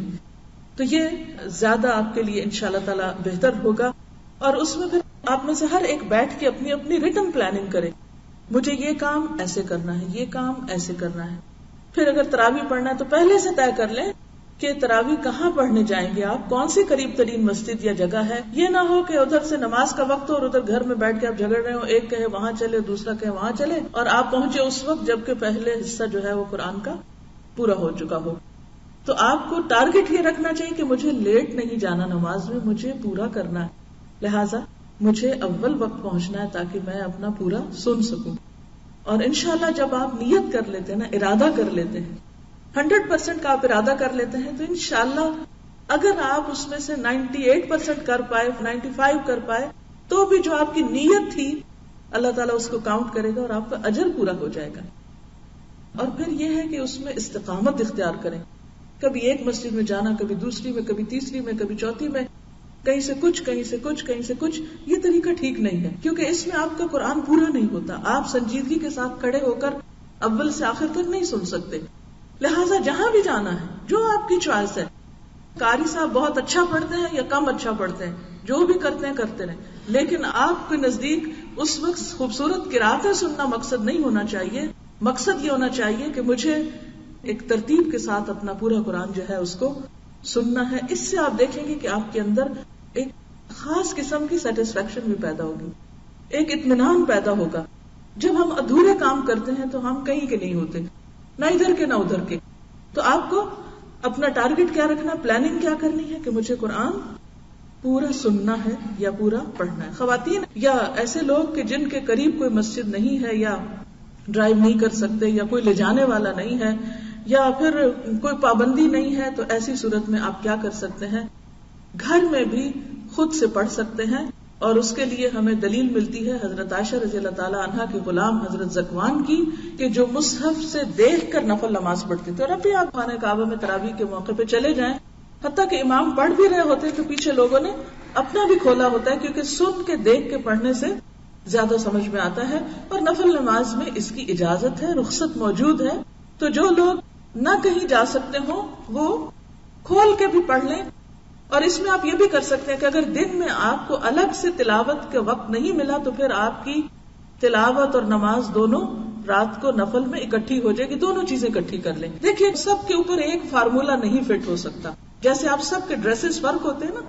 تو یہ زیادہ آپ کے لیے انشاءاللہ تعالی بہتر ہوگا. اور اس میں پھر آپ میں سے ہر ایک بیٹھ کے اپنی اپنی ریٹن پلاننگ کرے. مجھے یہ کام ایسے کرنا ہے، یہ کام ایسے کرنا ہے. پھر اگر تراویح پڑھنا ہے تو پہلے سے طے کر لیں کہ تراویح کہاں پڑھنے جائیں گے آپ، کون سی قریب ترین مسجد یا جگہ ہے. یہ نہ ہو کہ ادھر سے نماز کا وقت ہو اور ادھر گھر میں بیٹھ کے آپ جھگڑ رہے ہو، ایک کہے وہاں چلے دوسرا کہے وہاں چلے، اور آپ پہنچے اس وقت جبکہ پہلے حصہ جو ہے وہ قرآن کا پورا ہو چکا ہو. تو آپ کو ٹارگٹ یہ رکھنا چاہیے کہ مجھے لیٹ نہیں جانا نماز میں، مجھے پورا کرنا ہے، لہٰذا مجھے اول وقت پہنچنا ہے تاکہ میں اپنا پورا سن سکوں. اور انشاءاللہ جب آپ نیت کر لیتے ہیں نا، ارادہ کر لیتے ہیں، 100% کا آپ ارادہ کر لیتے ہیں، تو انشاءاللہ اگر آپ اس میں سے 98% کر پائے، 95 کر پائے، تو بھی جو آپ کی نیت تھی اللہ تعالیٰ اس کو کاؤنٹ کرے گا اور آپ کا اجر پورا ہو جائے گا. اور پھر یہ ہے کہ اس میں استقامت اختیار کریں. کبھی ایک مسجد میں جانا، کبھی دوسری میں، کبھی تیسری میں، کبھی چوتھی میں، کہیں سے کچھ، کہیں سے کچھ، کہیں سے کچھ. یہ طریقہ ٹھیک نہیں ہے، کیونکہ اس میں آپ کا قرآن پورا نہیں ہوتا. آپ سنجیدگی کے ساتھ کھڑے ہو کر اول سے آخر تک نہیں سن سکتے. لہٰذا جہاں بھی جانا ہے، جو آپ کی چوائس ہے، قاری صاحب بہت اچھا پڑھتے ہیں یا کم اچھا پڑھتے ہیں، جو بھی کرتے ہیں کرتے رہیں، لیکن آپ کے نزدیک اس وقت خوبصورت قراتیں سننا مقصد نہیں ہونا چاہیے. مقصد یہ ہونا چاہیے کہ مجھے ایک ترتیب کے ساتھ اپنا پورا قرآن جو ہے اس کو سننا ہے. اس سے آپ دیکھیں گے کہ آپ کے اندر ایک خاص قسم کی سیٹسفیکشن بھی پیدا ہوگی، ایک اطمینان پیدا ہوگا. جب ہم ادھورے کام کرتے ہیں تو ہم کہیں کے نہیں ہوتے، نہ ادھر کے نہ ادھر کے. تو آپ کو اپنا ٹارگٹ کیا رکھنا، پلاننگ کیا کرنی ہے کہ مجھے قرآن پورا سننا ہے یا پورا پڑھنا ہے. خواتین یا ایسے لوگ کہ جن کے قریب کوئی مسجد نہیں ہے، یا ڈرائیو نہیں کر سکتے، یا کوئی لے جانے والا نہیں ہے، یا پھر کوئی پابندی نہیں ہے، تو ایسی صورت میں آپ کیا کر سکتے ہیں، گھر میں بھی خود سے پڑھ سکتے ہیں. اور اس کے لیے ہمیں دلیل ملتی ہے حضرت عائشہ رضی اللہ تعالی عنہا کے غلام حضرت زکوان کی، کہ جو مصحف سے دیکھ کر نفل نماز پڑھتے تھے. اور اب بھی آپ خانہ کعبہ میں تراویح کے موقع پہ چلے جائیں، حتیٰ کہ امام پڑھ بھی رہے ہوتے تو پیچھے لوگوں نے اپنا بھی کھولا ہوتا ہے، کیونکہ سن کے دیکھ کے پڑھنے سے زیادہ سمجھ میں آتا ہے. اور نفل نماز میں اس کی اجازت ہے، رخصت موجود ہے. تو جو لوگ نہ کہیں جا سکتے ہوں وہ کھول کے بھی پڑھ لیں. اور اس میں آپ یہ بھی کر سکتے ہیں کہ اگر دن میں آپ کو الگ سے تلاوت کے وقت نہیں ملا تو پھر آپ کی تلاوت اور نماز دونوں رات کو نفل میں اکٹھی ہو جائے گی، دونوں چیزیں اکٹھی کر لیں. دیکھیے سب کے اوپر ایک فارمولا نہیں فٹ ہو سکتا. جیسے آپ سب کے ڈریسز فرق ہوتے ہیں نا،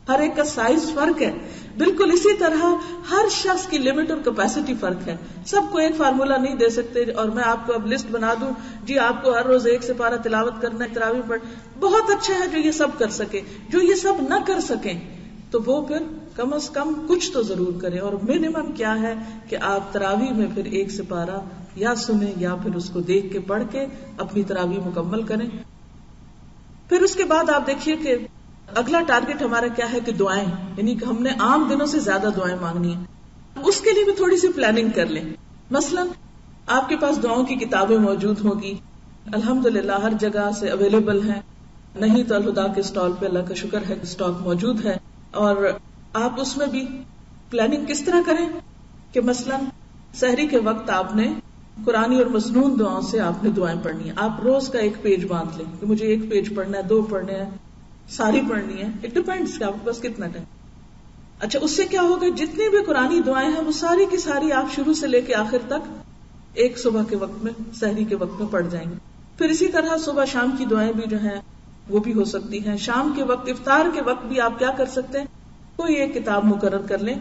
ہر ایک کا سائز فرق ہے، بالکل اسی طرح ہر شخص کی لمٹ اور کیپیسٹی فرق ہے. سب کو ایک فارمولا نہیں دے سکتے اور میں آپ کو اب لسٹ بنا دوں جی آپ کو ہر روز 1 سپارہ تلاوت کرنا ہے، تراویح پڑھ. بہت اچھا ہے جو یہ سب کر سکے. جو یہ سب نہ کر سکیں تو وہ پھر کم از کم کچھ تو ضرور کریں. اور منیمم کیا ہے کہ آپ تراویح میں پھر 1 سپارہ یا سنیں یا پھر اس کو دیکھ کے پڑھ کے اپنی تراویح مکمل کریں. پھر اس کے بعد آپ دیکھیے کہ اگلا ٹارگٹ ہمارا کیا ہے کہ دعائیں، یعنی کہ ہم نے عام دنوں سے زیادہ دعائیں مانگنی ہیں. اس کے لیے بھی تھوڑی سی پلاننگ کر لیں. مثلا آپ کے پاس دعاؤں کی کتابیں موجود ہوں گی، الحمدللہ ہر جگہ سے اویلیبل ہیں. نہیں تو الہدا کے اسٹال پہ اللہ کا شکر ہے اسٹاک موجود ہے. اور آپ اس میں بھی پلاننگ کس طرح کریں کہ مثلا سحری کے وقت آپ نے قرآنی اور مسنون دعاؤں سے آپ نے دعائیں پڑھنی ہیں. آپ روز کا 1 پیج باندھ لیں کہ مجھے 1 پیج پڑھنا ہے، 2 پڑھنے ہیں، ساری پڑھنی ہے. اٹ ڈیپینڈس کہ آپ کے پاس کتنا ٹائم. اچھا اس سے کیا ہوگا، جتنی بھی قرآنی دعائیں ہیں وہ ساری کی ساری آپ شروع سے لے کے آخر تک ایک صبح کے وقت میں، سحری کے وقت میں پڑھ جائیں گے. پھر اسی طرح صبح شام کی دعائیں بھی جو ہیں وہ بھی ہو سکتی ہیں. شام کے وقت، افطار کے وقت بھی آپ کیا کر سکتے ہیں، کوئی ایک کتاب مقرر کر لیں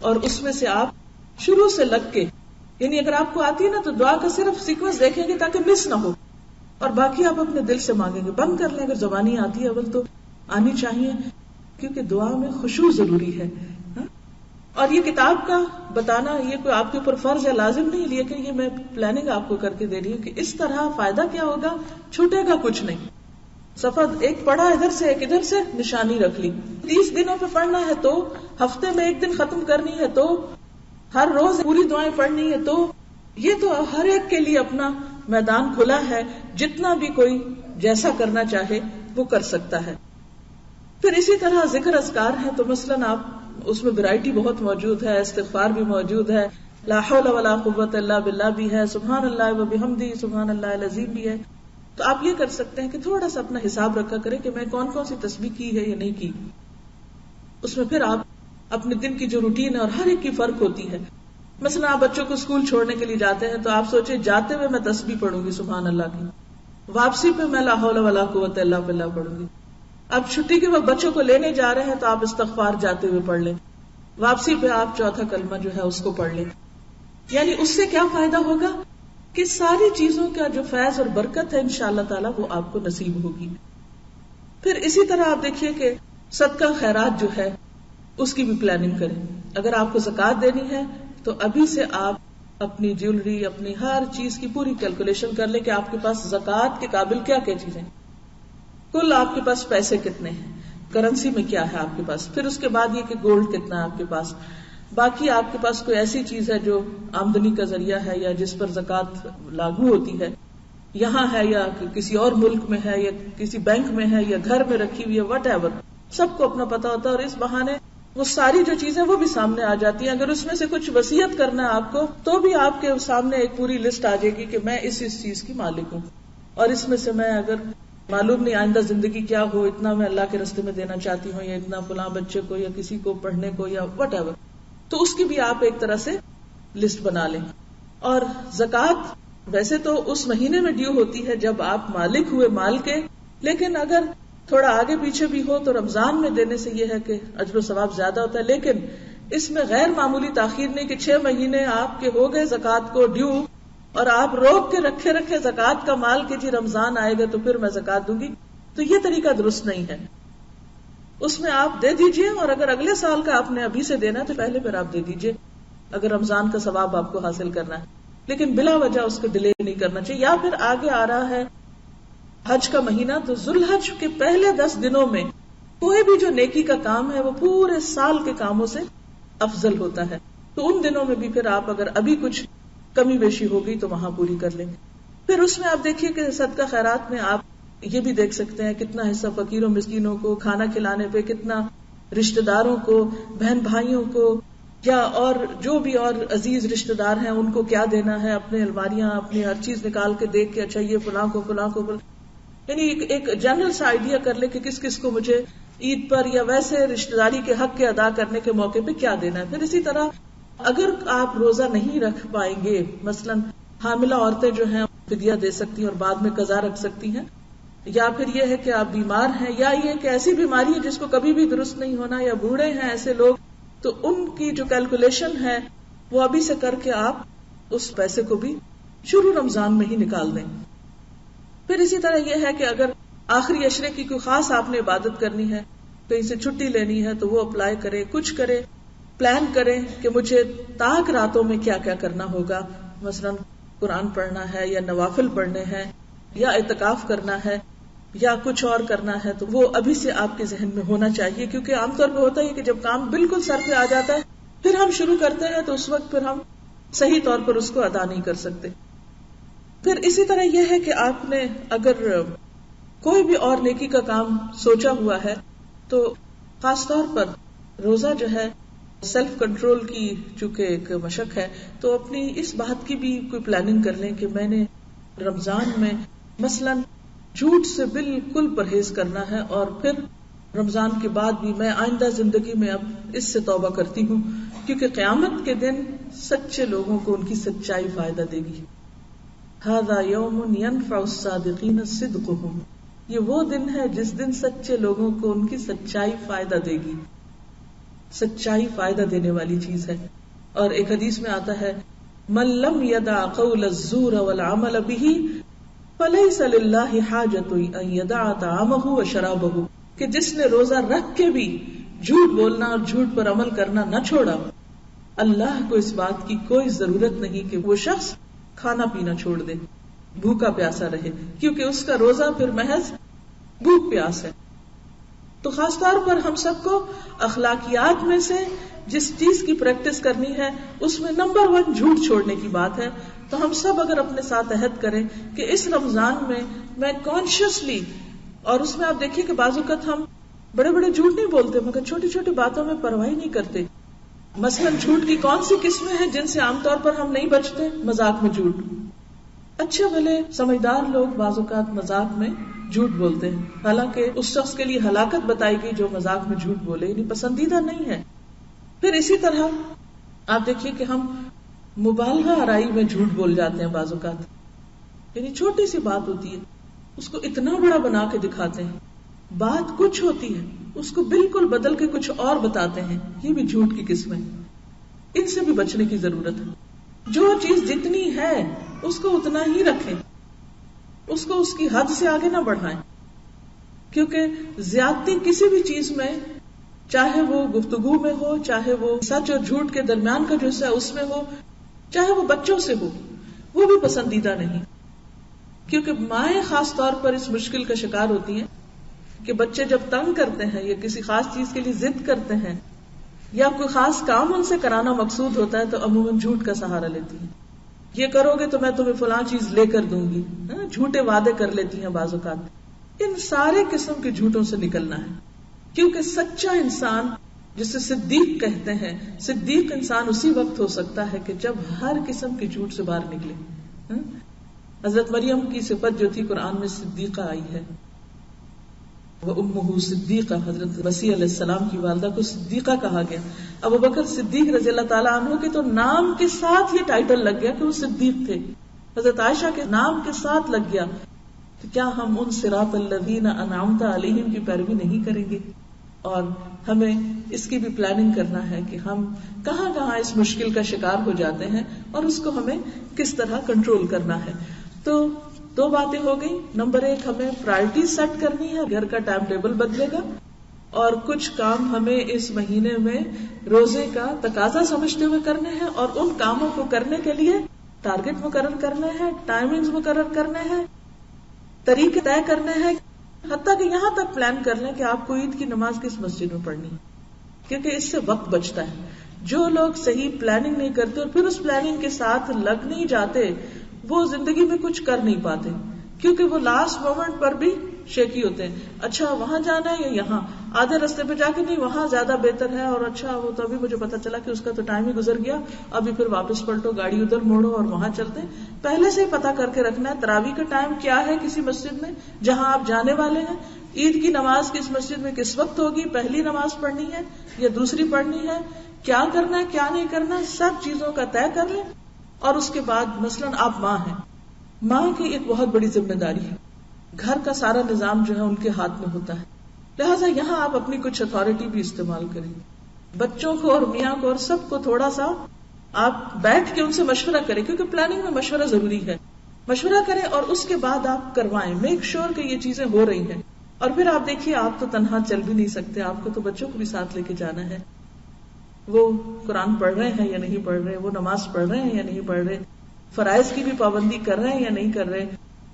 اور اس میں سے آپ شروع سے لگ کے، یعنی اگر آپ کو آتی ہے نا تو دعا کا صرف سیکوینس دیکھیں گے تاکہ مس نہ ہو، اور باقی آپ اپنے دل سے مانگیں گے. بند کر لیں اگر زبانی آتی ہے، اول تو آنی چاہیے کیونکہ دعا میں خشوع ضروری ہے. اور یہ کتاب کا بتانا یہ کوئی آپ کے اوپر فرض ہے، لازم نہیں، لیکن یہ میں پلاننگ آپ کو کر کے دے رہی ہوں کہ اس طرح فائدہ کیا ہوگا، چھوٹے گا کچھ نہیں. صفحہ ایک پڑھا ادھر سے ایک ادھر سے، نشانی رکھ لی. 30 دنوں پہ پڑھنا ہے تو ہفتے میں 1 دن ختم کرنی ہے تو ہر روز پوری دعائیں پڑھنی ہے تو یہ تو ہر ایک کے لیے اپنا میدان کھلا ہے. جتنا بھی کوئی جیسا کرنا چاہے وہ کر سکتا ہے. پھر اسی طرح ذکر اذکار ہے تو مثلاً آپ اس میں ویرائٹی بہت موجود ہے، استغفار بھی موجود ہے، لا حول ولا قوت الا باللہ بھی ہے، سبحان اللہ و بحمدہ سبحان اللہ العظیم بھی ہے. تو آپ یہ کر سکتے ہیں کہ تھوڑا سا اپنا حساب رکھا کریں کہ میں کون کون سی تسبیح کی ہے یا نہیں کی. اس میں پھر آپ اپنے دن کی جو روٹین ہے اور ہر ایک کی فرق ہوتی ہے. مثلا آپ بچوں کو اسکول چھوڑنے کے لیے جاتے ہیں تو آپ سوچیں جاتے ہوئے میں تسبیح پڑھوں گی سبحان اللہ کی، واپسی پہ میں لا حول ولا قوت الا باللہ پڑھوں گی. اب چھٹی کے وقت بچوں کو لینے جا رہے ہیں تو آپ استغفار جاتے ہوئے پڑھ لیں، واپسی پہ آپ چوتھا کلمہ جو ہے اس کو پڑھ لیں. یعنی اس سے کیا فائدہ ہوگا کہ ساری چیزوں کا جو فیض اور برکت ہے انشاءاللہ تعالیٰ وہ آپ کو نصیب ہوگی. پھر اسی طرح آپ دیکھیے کہ صدقہ خیرات جو ہے اس کی بھی پلاننگ کریں. اگر آپ کو زکوٰۃ دینی ہے تو ابھی سے آپ اپنی جیولری، اپنی ہر چیز کی پوری کیلکولیشن کر لیں کہ آپ کے پاس زکوٰۃ کے قابل کیا کیا چیزیں، کل آپ کے پاس پیسے کتنے ہیں، کرنسی میں کیا ہے آپ کے پاس. پھر اس کے بعد یہ کہ گولڈ کتنا ہے آپ کے پاس، باقی آپ کے پاس کوئی ایسی چیز ہے جو آمدنی کا ذریعہ ہے یا جس پر زکوٰۃ لاگو ہوتی ہے، یہاں ہے یا کسی اور ملک میں ہے یا کسی بینک میں ہے یا گھر میں رکھی ہوئی ہے، وٹ ایور، سب کو اپنا پتا ہوتا ہے. اور اس بہانے وہ ساری جو چیزیں وہ بھی سامنے آ جاتی ہیں. اگر اس میں سے کچھ وصیت کرنا ہے آپ کو تو بھی آپ کے سامنے ایک پوری لسٹ آ جائے گی کہ میں اس چیز کی مالک ہوں، اور اس میں سے میں اگر معلوم نہیں آئندہ زندگی کیا ہو، اتنا میں اللہ کے راستے میں دینا چاہتی ہوں یا اتنا فلاں بچے کو یا کسی کو پڑھنے کو یا وٹ ایور، تو اس کی بھی آپ ایک طرح سے لسٹ بنا لیں. اور زکوٰۃ ویسے تو اس مہینے میں ڈیو ہوتی ہے جب آپ مالک ہوئے مال کے، لیکن اگر تھوڑا آگے پیچھے بھی ہو تو رمضان میں دینے سے یہ ہے کہ اجر و ثواب زیادہ ہوتا ہے. لیکن اس میں غیر معمولی تاخیر نہیں کہ 6 مہینے آپ کے ہو گئے زکوٰۃ کو ڈیو اور آپ روک کے رکھے زکوٰۃ کا مال کہ جی رمضان آئے گا تو پھر میں زکوٰۃ دوں گی. تو یہ طریقہ درست نہیں ہے. اس میں آپ دے دیجئے، اور اگر اگلے سال کا آپ نے ابھی سے دینا ہے تو پہلے پھر آپ دے دیجئے اگر رمضان کا ثواب آپ کو حاصل کرنا ہے. لیکن بلا وجہ اس کو ڈیلے نہیں کرنا چاہیے. یا پھر آگے آ رہا ہے حج کا مہینہ، تو ذوالحج کے پہلے 10 دنوں میں کوئی بھی جو نیکی کا کام ہے وہ پورے سال کے کاموں سے افضل ہوتا ہے. تو ان دنوں میں بھی پھر آپ اگر ابھی کچھ کمی بیشی ہو گئی تو وہاں پوری کر لیں. پھر اس میں آپ دیکھیے کہ صدقہ خیرات میں آپ یہ بھی دیکھ سکتے ہیں کتنا حصہ فقیروں مسکینوں کو کھانا کھلانے پہ، کتنا رشتہ داروں کو، بہن بھائیوں کو، یا اور جو بھی اور عزیز رشتہ دار ہیں ان کو کیا دینا ہے. اپنے الماریاں اپنی ہر چیز نکال کے دیکھ کے اچھا یہ فلاں کو یعنی ایک جنرل سا آئیڈیا کر لے کہ کس کس کو مجھے عید پر یا ویسے رشتہ داری کے حق کے ادا کرنے کے موقع پہ کیا دینا ہے. پھر اسی طرح اگر آپ روزہ نہیں رکھ پائیں گے، مثلا حاملہ عورتیں جو ہیں فدیہ دے سکتی ہیں اور بعد میں قضا رکھ سکتی ہیں. یا پھر یہ ہے کہ آپ بیمار ہیں، یا یہ کہ ایسی بیماری ہے جس کو کبھی بھی درست نہیں ہونا، یا بوڑھے ہیں ایسے لوگ، تو ان کی جو کیلکولیشن ہے وہ ابھی سے کر کے آپ اس پیسے کو بھی شروع رمضان میں ہی نکال دیں. پھر اسی طرح یہ ہے کہ اگر آخری عشرے کی کوئی خاص آپ نے عبادت کرنی ہے، کہیں سے چھٹی لینی ہے، تو وہ اپلائی کرے، کچھ کرے، پلان کریں کہ مجھے تاک راتوں میں کیا کیا کرنا ہوگا. مثلا قرآن پڑھنا ہے، یا نوافل پڑھنے ہیں، یا اعتکاف کرنا ہے، یا کچھ اور کرنا ہے، تو وہ ابھی سے آپ کے ذہن میں ہونا چاہیے. کیونکہ عام طور پہ ہوتا ہے کہ جب کام بالکل سر پہ آ جاتا ہے پھر ہم شروع کرتے ہیں، تو اس وقت پھر ہم صحیح طور پر اس کو ادا نہیں کر سکتے. پھر اسی طرح یہ ہے کہ آپ نے اگر کوئی بھی اور نیکی کا کام سوچا ہوا ہے تو خاص طور پر روزہ جو ہے سیلف کنٹرول کی چونکہ ایک مشق ہے، تو اپنی اس بات کی بھی کوئی پلاننگ کر لیں کہ میں نے رمضان میں مثلا جھوٹ سے بالکل پرہیز کرنا ہے، اور پھر رمضان کے بعد بھی میں آئندہ زندگی میں اب اس سے توبہ کرتی ہوں، کیونکہ قیامت کے دن سچے لوگوں کو ان کی سچائی فائدہ دے گی. ھذا یوم ینفع الصادقین صدقہم، یہ وہ دن ہے جس دن سچے لوگوں کو ان کی سچائی فائدہ دے گی. سچائی فائدہ دینے والی چیز ہے. اور ایک حدیث میں آتا ہے من لم يدع قول الزور والعمل به فليس لله حاجة ان يدع طعامه وشرابه، کہ جس نے روزہ رکھ کے بھی جھوٹ بولنا اور جھوٹ پر عمل کرنا نہ چھوڑا، اللہ کو اس بات کی کوئی ضرورت نہیں کہ وہ شخص کھانا پینا چھوڑ دے، بھوکا پیاسا رہے، کیونکہ اس کا روزہ پھر محض بھوک پیاس ہے. تو خاص طور پر ہم سب کو اخلاقیات میں سے جس چیز کی پریکٹس کرنی ہے اس میں نمبر 1 جھوٹ چھوڑنے کی بات ہے. تو ہم سب اگر اپنے ساتھ عہد کریں کہ اس رمضان میں کانشیسلی، اور اس میں آپ دیکھیے کہ بعض اوقات ہم بڑے بڑے جھوٹ نہیں بولتے مگر چھوٹی چھوٹی باتوں میں پرواہ نہیں کرتے. مثلا جھوٹ کی کون سی قسمیں ہیں جن سے عام طور پر ہم نہیں بچتے؟ مذاق میں جھوٹ. اچھے بھلے سمجھدار لوگ بعض اوقات مذاق میں جھوٹ بولتے ہیں، حالانکہ اس شخص کے لیے ہلاکت بتائی گئی جو مذاق میں جھوٹ بولے، یعنی پسندیدہ نہیں ہے. پھر اسی طرح آپ دیکھیے کہ ہم مبالغہ آرائی میں جھوٹ بول جاتے ہیں بعض اوقات، یعنی چھوٹی سی بات ہوتی ہے اس کو اتنا بڑا بنا کے دکھاتے ہیں. بات کچھ ہوتی ہے اس کو بالکل بدل کے کچھ اور بتاتے ہیں. یہ بھی جھوٹ کی قسم ہے. ان سے بھی بچنے کی ضرورت ہے. جو چیز جتنی ہے اس کو اتنا ہی رکھیں، اس کو اس کی حد سے آگے نہ بڑھائیں، کیونکہ زیادتی کسی بھی چیز میں، چاہے وہ گفتگو میں ہو، چاہے وہ سچ اور جھوٹ کے درمیان کا جو حصہ ہے اس میں ہو، چاہے وہ بچوں سے ہو، وہ بھی پسندیدہ نہیں. کیونکہ مائیں خاص طور پر اس مشکل کا شکار ہوتی ہیں کہ بچے جب تنگ کرتے ہیں یا کسی خاص چیز کے لیے ضد کرتے ہیں یا کوئی خاص کام ان سے کرانا مقصود ہوتا ہے تو عموماً جھوٹ کا سہارا لیتی ہیں. یہ کرو گے تو میں تمہیں فلاں چیز لے کر دوں گی، جھوٹے وعدے کر لیتی ہیں بعض اوقات. ان سارے قسم کے جھوٹوں سے نکلنا ہے، کیونکہ سچا انسان جسے صدیق کہتے ہیں، صدیق انسان اسی وقت ہو سکتا ہے کہ جب ہر قسم کے جھوٹ سے باہر نکلے. حضرت مریم کی صفت جو تھی قرآن میں صدیقہ آئی ہے، وَأُمُّهُ صدیقہ، حضرت مسیح علیہ السلام کی والدہ کو صدیقہ کہا گیا. ابو بکر صدیق رضی اللہ تعالیٰ عنہ کے تو نام کے ساتھ یہ ٹائٹل لگ گیا کہ وہ صدیق تھے. حضرت عائشہ کے نام کے ساتھ لگ گیا. تو کیا ہم ان صراط الذین انعمت علیہم کی پیروی نہیں کریں گے؟ اور ہمیں اس کی بھی پلاننگ کرنا ہے کہ ہم کہاں کہاں اس مشکل کا شکار ہو جاتے ہیں اور اس کو ہمیں کس طرح کنٹرول کرنا ہے. تو 2 باتیں ہو گئی. نمبر 1 ہمیں پرائرٹی سیٹ کرنی ہے، گھر کا ٹائم ٹیبل بدلے گا، اور کچھ کام ہمیں اس مہینے میں روزے کا تقاضا سمجھتے ہوئے کرنے ہیں، اور ان کاموں کو کرنے کے لیے ٹارگٹ مقرر کرنے ہیں، ٹائمنگز مقرر کرنے ہیں، طریقے طے کرنے ہیں. حتیٰ کہ یہاں تک پلان کر لیں کہ آپ کو عید کی نماز کس مسجد میں پڑھنی ہے، کیونکہ اس سے وقت بچتا ہے. جو لوگ صحیح پلاننگ نہیں کرتے اور پھر اس پلاننگ کے ساتھ لگ نہیں جاتے وہ زندگی میں کچھ کر نہیں پاتے، کیونکہ وہ لاسٹ مومنٹ پر بھی شیکی ہوتے ہیں. اچھا وہاں جانا ہے یا یہاں، آدھے رستے پہ جا کے نہیں وہاں زیادہ بہتر ہے، اور اچھا وہ تو ابھی مجھے پتا چلا کہ اس کا تو ٹائم ہی گزر گیا، ابھی پھر واپس پلٹو، گاڑی ادھر موڑو اور وہاں چلتے ہیں. پہلے سے ہی پتا کر کے رکھنا ہے تراویح کا ٹائم کیا ہے کسی مسجد میں جہاں آپ جانے والے ہیں، عید کی نماز کس مسجد میں کس وقت ہوگی، پہلی نماز پڑھنی ہے یا دوسری پڑھنی ہے، کیا کرنا ہے کیا نہیں کرنا، سب چیزوں کا طے کر لیں. اور اس کے بعد مثلاً آپ ماں ہیں، ماں کی ایک بہت بڑی ذمہ داری ہے گھر کا سارا نظام جو ہے ان کے ہاتھ میں ہوتا ہے. لہٰذا یہاں آپ اپنی کچھ اتھارٹی بھی استعمال کریں. بچوں کو اور میاں کو اور سب کو تھوڑا سا آپ بیٹھ کے ان سے مشورہ کریں, کیونکہ پلاننگ میں مشورہ ضروری ہے. مشورہ کریں اور اس کے بعد آپ کروائیں. میک شور کہ یہ چیزیں ہو رہی ہیں. اور پھر آپ دیکھیے, آپ تو تنہا چل بھی نہیں سکتے, آپ کو تو بچوں کو بھی ساتھ لے کے جانا ہے. وہ قرآن پڑھ رہے ہیں یا نہیں پڑھ رہے, وہ نماز پڑھ رہے ہیں یا نہیں پڑھ رہے, فرائض کی بھی پابندی کر رہے ہیں یا نہیں کر رہے.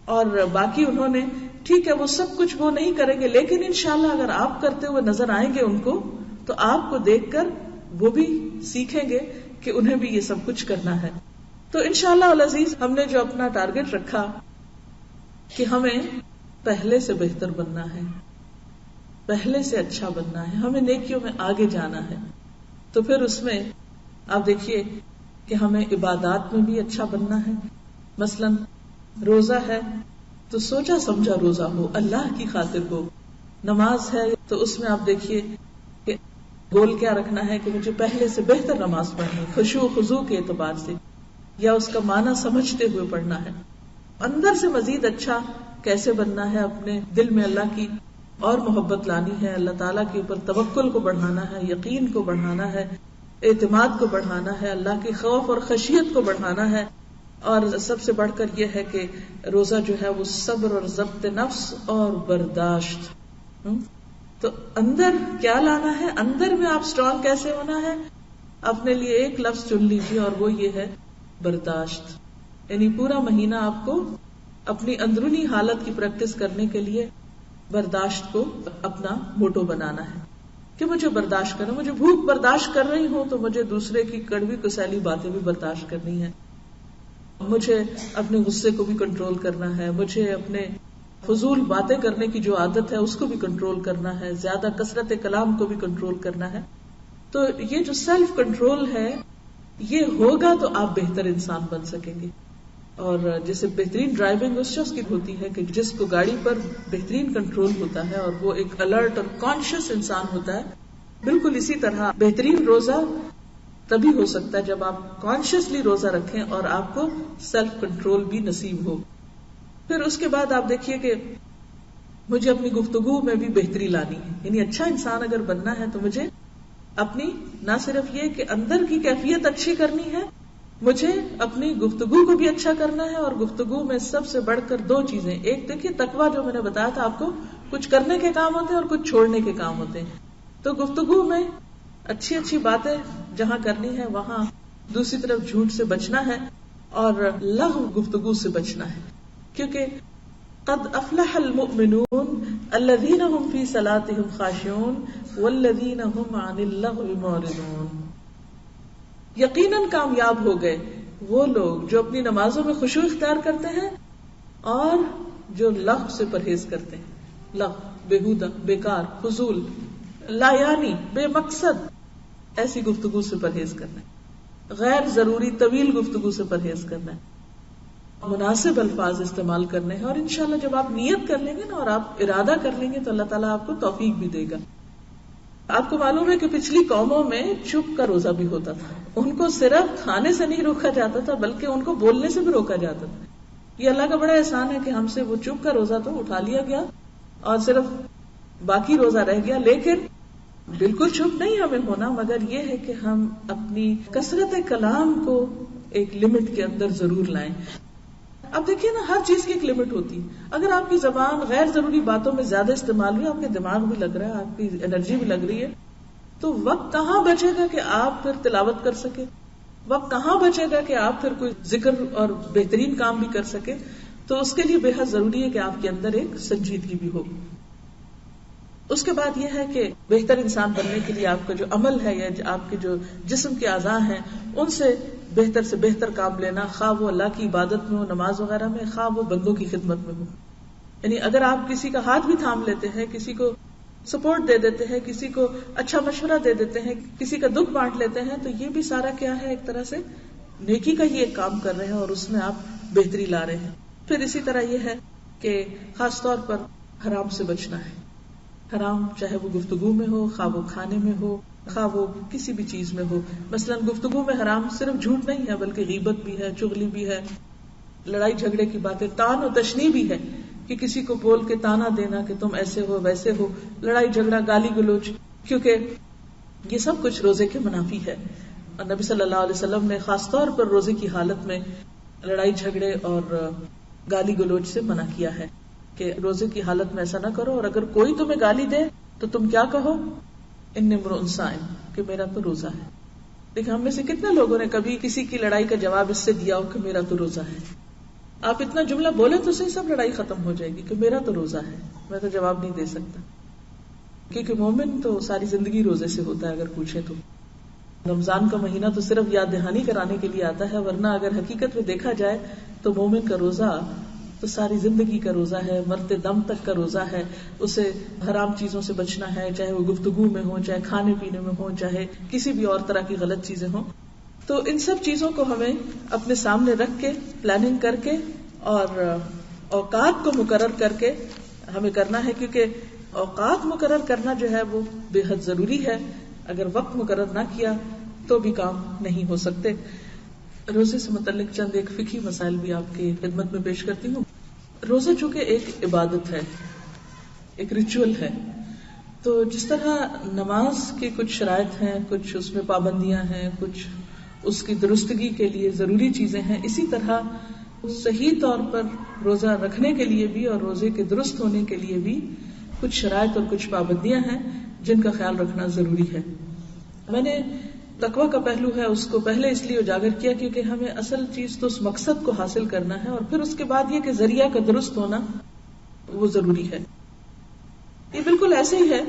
اور باقی انہوں نے, ٹھیک ہے وہ سب کچھ وہ نہیں کریں گے, لیکن انشاءاللہ اگر آپ کرتے ہوئے نظر آئیں گے ان کو, تو آپ کو دیکھ کر وہ بھی سیکھیں گے کہ انہیں بھی یہ سب کچھ کرنا ہے. تو انشاءاللہ العزیز ہم نے جو اپنا ٹارگٹ رکھا کہ ہمیں پہلے سے بہتر بننا ہے, پہلے سے اچھا بننا ہے, ہمیں نیکیوں میں آگے جانا ہے, تو پھر اس میں آپ دیکھیے کہ ہمیں عبادات میں بھی اچھا بننا ہے. مثلا روزہ ہے تو سوچا سمجھا روزہ ہو, اللہ کی خاطر ہو. نماز ہے تو اس میں آپ دیکھیے کہ گول کیا رکھنا ہے کہ مجھے پہلے سے بہتر نماز پڑھنی, خشوع و خضوع کے اعتبار سے, یا اس کا معنی سمجھتے ہوئے پڑھنا ہے. اندر سے مزید اچھا کیسے بننا ہے, اپنے دل میں اللہ کی اور محبت لانی ہے, اللہ تعالیٰ کے اوپر توکل کو بڑھانا ہے, یقین کو بڑھانا ہے, اعتماد کو بڑھانا ہے, اللہ کے خوف اور خشیت کو بڑھانا ہے. اور سب سے بڑھ کر یہ ہے کہ روزہ جو ہے وہ صبر اور ضبط نفس اور برداشت. تو اندر کیا لانا ہے, اندر میں آپ اسٹرانگ کیسے ہونا ہے, اپنے لیے ایک لفظ چن لیجیے اور وہ یہ ہے برداشت. یعنی پورا مہینہ آپ کو اپنی اندرونی حالت کی پریکٹس کرنے کے لیے برداشت کو اپنا موٹو بنانا ہے کہ مجھے برداشت کرنا, مجھے بھوک برداشت کر رہی ہوں تو مجھے دوسرے کی کڑوی کسیلی باتیں بھی برداشت کرنی ہے, مجھے اپنے غصے کو بھی کنٹرول کرنا ہے, مجھے اپنے فضول باتیں کرنے کی جو عادت ہے اس کو بھی کنٹرول کرنا ہے, زیادہ کثرت کلام کو بھی کنٹرول کرنا ہے. تو یہ جو سیلف کنٹرول ہے یہ ہوگا تو آپ بہتر انسان بن سکیں گے. اور جیسے بہترین ڈرائیونگ اس شخص کی ہوتی ہے کہ جس کو گاڑی پر بہترین کنٹرول ہوتا ہے اور وہ ایک الرٹ اور کانشیس انسان ہوتا ہے, بالکل اسی طرح بہترین روزہ تبھی ہو سکتا ہے جب آپ کانشیسلی روزہ رکھیں اور آپ کو سیلف کنٹرول بھی نصیب ہو. پھر اس کے بعد آپ دیکھیے کہ مجھے اپنی گفتگو میں بھی بہتری لانی ہے. یعنی اچھا انسان اگر بننا ہے تو مجھے اپنی نہ صرف یہ کہ اندر کی کیفیت اچھی کرنی ہے, مجھے اپنی گفتگو کو بھی اچھا کرنا ہے. اور گفتگو میں سب سے بڑھ کر دو چیزیں, ایک دیکھیے تقویٰ, جو میں نے بتایا تھا آپ کو, کچھ کرنے کے کام ہوتے ہیں اور کچھ چھوڑنے کے کام ہوتے ہیں. تو گفتگو میں اچھی اچھی باتیں جہاں کرنی ہے وہاں, دوسری طرف جھوٹ سے بچنا ہے اور لغو گفتگو سے بچنا ہے, کیونکہ قد افلح المؤمنون الذین هم فی صلاتهم خاشعون والذین هم عن اللغو معرضون. یقیناً کامیاب ہو گئے وہ لوگ جو اپنی نمازوں میں خشوع اختیار کرتے ہیں اور جو لغو سے پرہیز کرتے ہیں. لغو, بیہودہ, بیکار, فضول, لا یعنی, بے مقصد ایسی گفتگو سے پرہیز کرنا ہے, غیر ضروری طویل گفتگو سے پرہیز کرنا ہے, مناسب الفاظ استعمال کرنے ہیں. اور انشاءاللہ جب آپ نیت کر لیں گے نا اور آپ ارادہ کر لیں گے تو اللہ تعالیٰ آپ کو توفیق بھی دے گا. آپ کو معلوم ہے کہ پچھلی قوموں میں چپ کا روزہ بھی ہوتا تھا, ان کو صرف کھانے سے نہیں روکا جاتا تھا بلکہ ان کو بولنے سے بھی روکا جاتا تھا. یہ اللہ کا بڑا احسان ہے کہ ہم سے وہ چپ کا روزہ تو اٹھا لیا گیا اور صرف باقی روزہ رہ گیا. لیکن بالکل چپ نہیں ہمیں ہونا, مگر یہ ہے کہ ہم اپنی کثرت کلام کو ایک لمٹ کے اندر ضرور لائیں. اب دیکھیے نا, ہر چیز کی ایک لمٹ ہوتی ہے. اگر آپ کی زبان غیر ضروری باتوں میں زیادہ استعمال ہوئی, آپ کے دماغ بھی لگ رہا ہے, آپ کی انرجی بھی لگ رہی ہے, تو وقت کہاں بچے گا کہ آپ پھر تلاوت کر سکے, وقت کہاں بچے گا کہ آپ پھر کوئی ذکر اور بہترین کام بھی کر سکے. تو اس کے لیے بے حد ضروری ہے کہ آپ کے اندر ایک سنجیدگی بھی ہو. اس کے بعد یہ ہے کہ بہتر انسان بننے کے لیے آپ کا جو عمل ہے یا آپ کے جو جسم کے اعضاء ہیں ان سے بہتر کام لینا, خواہ وہ اللہ کی عبادت میں ہو, نماز وغیرہ میں, خواہ وہ بندوں کی خدمت میں ہو. یعنی اگر آپ کسی کا ہاتھ بھی تھام لیتے ہیں, کسی کو سپورٹ دے دیتے ہیں, کسی کو اچھا مشورہ دے دیتے ہیں, کسی کا دکھ بانٹ لیتے ہیں, تو یہ بھی سارا کیا ہے, ایک طرح سے نیکی کا ہی ایک کام کر رہے ہیں اور اس میں آپ بہتری لا رہے ہیں. پھر اسی طرح یہ ہے کہ خاص طور پر حرام سے بچنا ہے. حرام چاہے وہ گفتگو میں ہو, خواہ وہ کھانے میں ہو, خواہ وہ کسی بھی چیز میں ہو. مثلا گفتگو میں حرام صرف جھوٹ نہیں ہے بلکہ غیبت بھی ہے, چغلی بھی ہے, لڑائی جھگڑے کی باتیں, طعن و تشنیع بھی ہے. کہ کسی کو بول کے تانا دینا کہ تم ایسے ہو ویسے ہو، لڑائی جھگڑا گالی گلوچ، کیونکہ یہ سب کچھ روزے کے منافی ہے. اور نبی صلی اللہ علیہ وسلم نے خاص طور پر روزے کی حالت میں لڑائی جھگڑے اور گالی گلوچ سے منع کیا ہے کہ روزے کی حالت میں ایسا نہ کرو. اور اگر کوئی تمہیں گالی دے تو تم کیا کہو؟ انی امرؤ صائم، کہ میرا تو روزہ ہے. لیکن ہم میں سے کتنے لوگوں نے کبھی کسی کی لڑائی کا جواب اس سے دیا ہو کہ میرا تو روزہ ہے؟ آپ اتنا جملہ بولے تو صحیح، سب لڑائی ختم ہو جائے گی کہ میرا تو روزہ ہے، میں تو جواب نہیں دے سکتا. کیونکہ مومن تو ساری زندگی روزے سے ہوتا ہے. اگر پوچھے تو رمضان کا مہینہ تو صرف یاد دہانی کرانے کے لیے آتا ہے، ورنہ اگر حقیقت میں دیکھا جائے تو مومن کا روزہ تو ساری زندگی کا روزہ ہے، مرتے دم تک کا روزہ ہے. اسے حرام چیزوں سے بچنا ہے، چاہے وہ گفتگو میں ہو، چاہے کھانے پینے میں ہو، چاہے کسی بھی اور طرح کی غلط چیزیں ہوں. تو ان سب چیزوں کو ہمیں اپنے سامنے رکھ کے پلاننگ کر کے اور اوقات کو مقرر کر کے ہمیں کرنا ہے، کیونکہ اوقات مقرر کرنا جو ہے وہ بے حد ضروری ہے. اگر وقت مقرر نہ کیا تو بھی کام نہیں ہو سکتے. روزے سے متعلق چند ایک فقہی مسائل بھی آپ کی خدمت میں پیش کرتی ہوں. روزہ چونکہ ایک عبادت ہے، ایک ریچول ہے، تو جس طرح نماز کی کچھ شرائط ہیں، کچھ اس میں پابندیاں ہیں، کچھ اس کی درستگی کے لیے ضروری چیزیں ہیں، اسی طرح صحیح طور پر روزہ رکھنے کے لیے بھی اور روزے کے درست ہونے کے لیے بھی کچھ شرائط اور کچھ پابندیاں ہیں جن کا خیال رکھنا ضروری ہے. میں نے تقوی کا پہلو ہے اس کو پہلے اس لیے اجاگر کیا کیونکہ ہمیں اصل چیز تو اس مقصد کو حاصل کرنا ہے، اور پھر اس کے بعد یہ کہ ذریعہ کا درست ہونا وہ ضروری ہے. یہ بالکل ایسے ہی ہے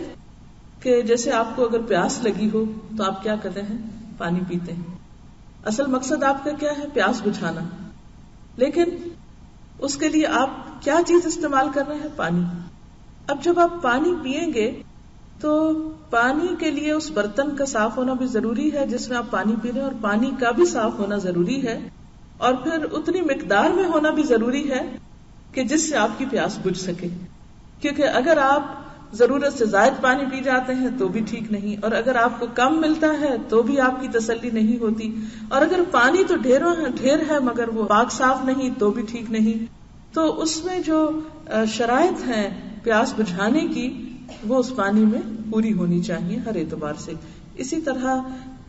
کہ جیسے آپ کو اگر پیاس لگی ہو تو آپ کیا کرتے ہیں؟ پانی پیتے ہیں. اصل مقصد آپ کا کیا ہے؟ پیاس بجھانا. لیکن اس کے لیے آپ کیا چیز استعمال کر رہے ہیں؟ پانی. اب جب آپ پانی پیئیں گے تو پانی کے لیے اس برتن کا صاف ہونا بھی ضروری ہے جس میں آپ پانی پی رہے ہیں، اور پانی کا بھی صاف ہونا ضروری ہے، اور پھر اتنی مقدار میں ہونا بھی ضروری ہے کہ جس سے آپ کی پیاس بجھ سکے. کیونکہ اگر آپ ضرورت سے زائد پانی پی جاتے ہیں تو بھی ٹھیک نہیں، اور اگر آپ کو کم ملتا ہے تو بھی آپ کی تسلی نہیں ہوتی، اور اگر پانی تو ڈھیر ہے مگر وہ پاک صاف نہیں تو بھی ٹھیک نہیں. تو اس میں جو شرائط ہیں پیاس بجھانے کی وہ اس پانی میں پوری ہونی چاہیے ہر اعتبار سے. اسی طرح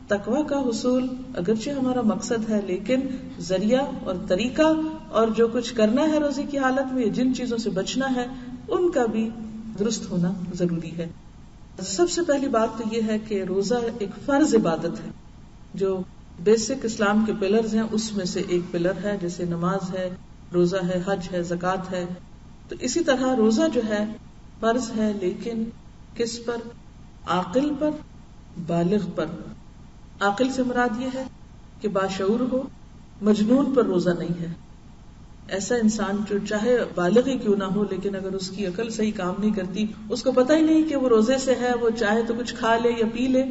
تقوی کا حصول اگرچہ ہمارا مقصد ہے، لیکن ذریعہ اور طریقہ اور جو کچھ کرنا ہے روزے کی حالت میں، جن چیزوں سے بچنا ہے ان کا بھی درست ہونا ضروری ہے. سب سے پہلی بات تو یہ ہے کہ روزہ ایک فرض عبادت ہے جو بیسک اسلام کے پلرز ہیں اس میں سے ایک پلر ہے. جیسے نماز ہے، روزہ ہے، حج ہے، زکوٰۃ ہے. تو اسی طرح روزہ جو ہے فرض ہے، لیکن کس پر؟ عاقل پر، بالغ پر. عاقل سے مراد یہ ہے کہ باشعور ہو. مجنون پر روزہ نہیں ہے. ایسا انسان جو چاہے بالغ ہی کیوں نہ ہو لیکن اگر اس کی عقل صحیح کام نہیں کرتی، اس کو پتہ ہی نہیں کہ وہ روزے سے ہے، وہ چاہے تو کچھ کھا لے یا پی لے،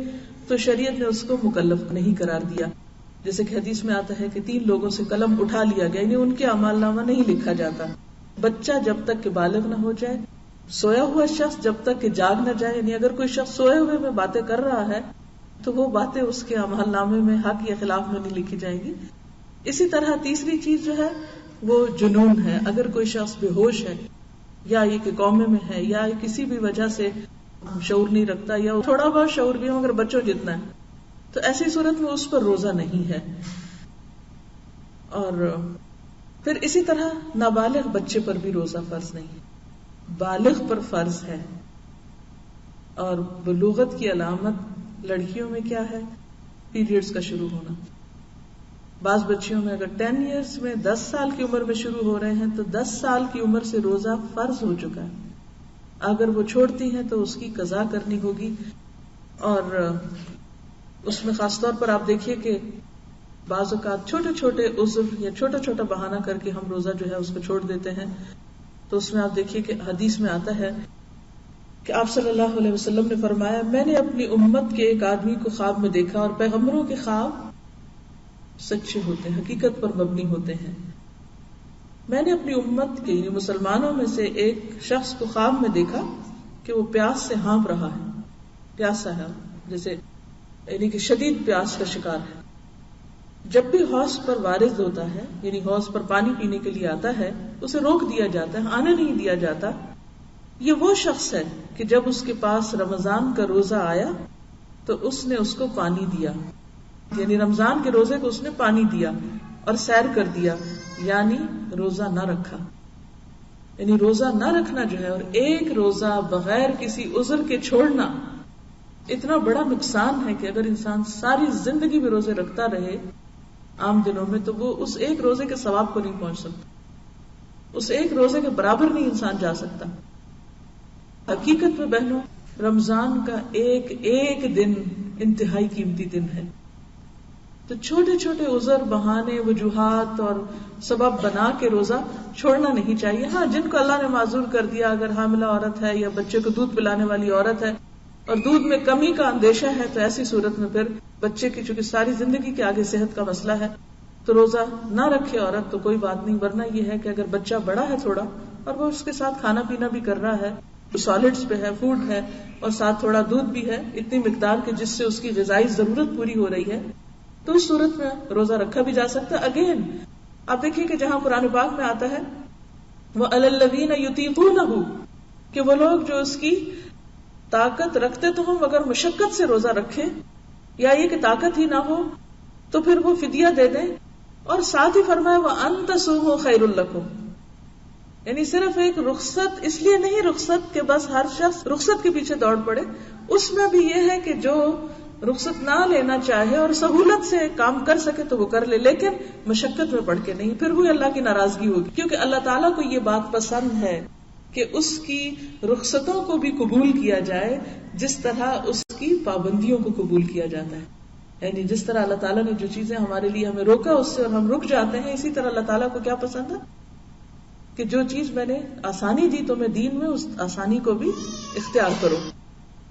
تو شریعت نے اس کو مکلف نہیں قرار دیا. جیسے کہ حدیث میں آتا ہے کہ 3 لوگوں سے قلم اٹھا لیا گیا، یعنی ان کے اعمال نامہ نہیں لکھا جاتا. بچہ جب تک کہ بالغ نہ ہو جائے، سویا ہوا شخص جب تک کہ جاگ نہ جائے، یعنی اگر کوئی شخص سوئے ہوئے میں باتیں کر رہا ہے تو وہ باتیں اس کے اعمال نامے میں حق یا خلاف میں نہیں لکھی جائیں گی. اسی طرح تیسری چیز جو ہے وہ جنون ہے. اگر کوئی شخص بے ہوش ہے، یا یہ کہ قومے میں ہے، یا کسی بھی وجہ سے شعور نہیں رکھتا، یا تھوڑا بہت شعور بھی ہو مگر بچوں جتنا ہے، تو ایسی صورت میں اس پر روزہ نہیں ہے. اور پھر اسی طرح نابالغ بچے پر بھی روزہ فرض نہیں ہے، بالغ پر فرض ہے. اور بلوغت کی علامت لڑکیوں میں کیا ہے؟ پیریڈز کا شروع ہونا. بعض بچیوں میں اگر 10 ایئرز میں 10 سال کی عمر میں شروع ہو رہے ہیں تو 10 سال کی عمر سے روزہ فرض ہو چکا ہے. اگر وہ چھوڑتی ہیں تو اس کی قضا کرنی ہوگی. اور اس میں خاص طور پر آپ دیکھیے کہ بعض اوقات چھوٹے چھوٹے عذر یا چھوٹا چھوٹا بہانہ کر کے ہم روزہ جو ہے اس کو چھوڑ دیتے ہیں. تو اس میں آپ دیکھیے کہ حدیث میں آتا ہے کہ آپ صلی اللہ علیہ وسلم نے فرمایا، میں نے اپنی امت کے ایک آدمی کو خواب میں دیکھا، اور پیغمبروں کے خواب سچے ہوتے ہیں، حقیقت پر مبنی ہوتے ہیں. میں نے اپنی امت کے یعنی مسلمانوں میں سے ایک شخص کو خواب میں دیکھا کہ وہ پیاس سے ہانپ رہا ہے، پیاسا ہے، جیسے یعنی کہ شدید پیاس کا شکار ہے. جب بھی حوض پر وارد ہوتا ہے، یعنی حوض پر پانی پینے کے لیے آتا ہے، اسے روک دیا جاتا ہے، آنے نہیں دیا جاتا. یہ وہ شخص ہے کہ جب اس کے پاس رمضان کا روزہ آیا تو اس نے اس کو پانی دیا، یعنی رمضان کے روزے کو اس نے پانی دیا اور سیر کر دیا، یعنی روزہ نہ رکھا. یعنی روزہ نہ رکھنا جو ہے، اور ایک روزہ بغیر کسی عذر کے چھوڑنا اتنا بڑا نقصان ہے کہ اگر انسان ساری زندگی بھی روزے رکھتا رہے عام دنوں میں تو وہ اس ایک روزے کے ثواب کو نہیں پہنچ سکتا، اس ایک روزے کے برابر نہیں انسان جا سکتا. حقیقت میں بہنوں، رمضان کا ایک ایک دن انتہائی قیمتی دن ہے. تو چھوٹے چھوٹے عذر، بہانے، وجوہات اور سبب بنا کے روزہ چھوڑنا نہیں چاہیے. ہاں، جن کو اللہ نے معذور کر دیا، اگر حاملہ عورت ہے یا بچے کو دودھ پلانے والی عورت ہے اور دودھ میں کمی کا اندیشہ ہے، تو ایسی صورت میں پھر بچے کی چونکہ ساری زندگی کے آگے صحت کا مسئلہ ہے تو روزہ نہ رکھے عورت تو کوئی بات نہیں. ورنہ یہ ہے کہ اگر بچہ بڑا ہے تھوڑا اور وہ اس کے ساتھ کھانا پینا بھی کر رہا ہے، سالڈز پہ ہے، فوڈ ہے، اور ساتھ تھوڑا دودھ بھی ہے اتنی مقدار کے جس سے اس کی غذائی ضرورت پوری ہو رہی ہے، تو اس صورت میں روزہ رکھا بھی جا سکتا ہے. اگین آپ دیکھیے کہ جہاں قرآن پاک میں آتا ہے وَعَلَى الَّذِينَ يُطِيقُونَهُ، کہ وہ لوگ جو اس کی طاقت رکھتے تو ہوں مگر مشقت سے روزہ رکھیں، یا یہ کہ طاقت ہی نہ ہو تو پھر وہ فدیہ دے دیں. اور ساتھ ہی فرمایا وَأَن تَصُومُوا خَيْرٌ لَكُمْ، یعنی صرف ایک رخصت اس لیے نہیں رخصت کہ بس ہر شخص رخصت کے پیچھے دوڑ پڑے، اس میں بھی یہ ہے کہ جو رخصت نہ لینا چاہے اور سہولت سے کام کر سکے تو وہ کر لے، لیکن مشقت میں پڑ کے نہیں، پھر وہ اللہ کی ناراضگی ہوگی. کیونکہ اللہ تعالیٰ کو یہ بات پسند ہے کہ اس کی رخصتوں کو بھی قبول کیا جائے جس طرح اس کی پابندیوں کو قبول کیا جاتا ہے. یعنی جس طرح اللہ تعالیٰ نے جو چیزیں ہمارے لیے ہمیں روکا اس سے اور ہم رک جاتے ہیں، اسی طرح اللہ تعالیٰ کو کیا پسند ہے کہ جو چیز میں نے آسانی دی تو میں دین میں اس آسانی کو بھی اختیار کرو.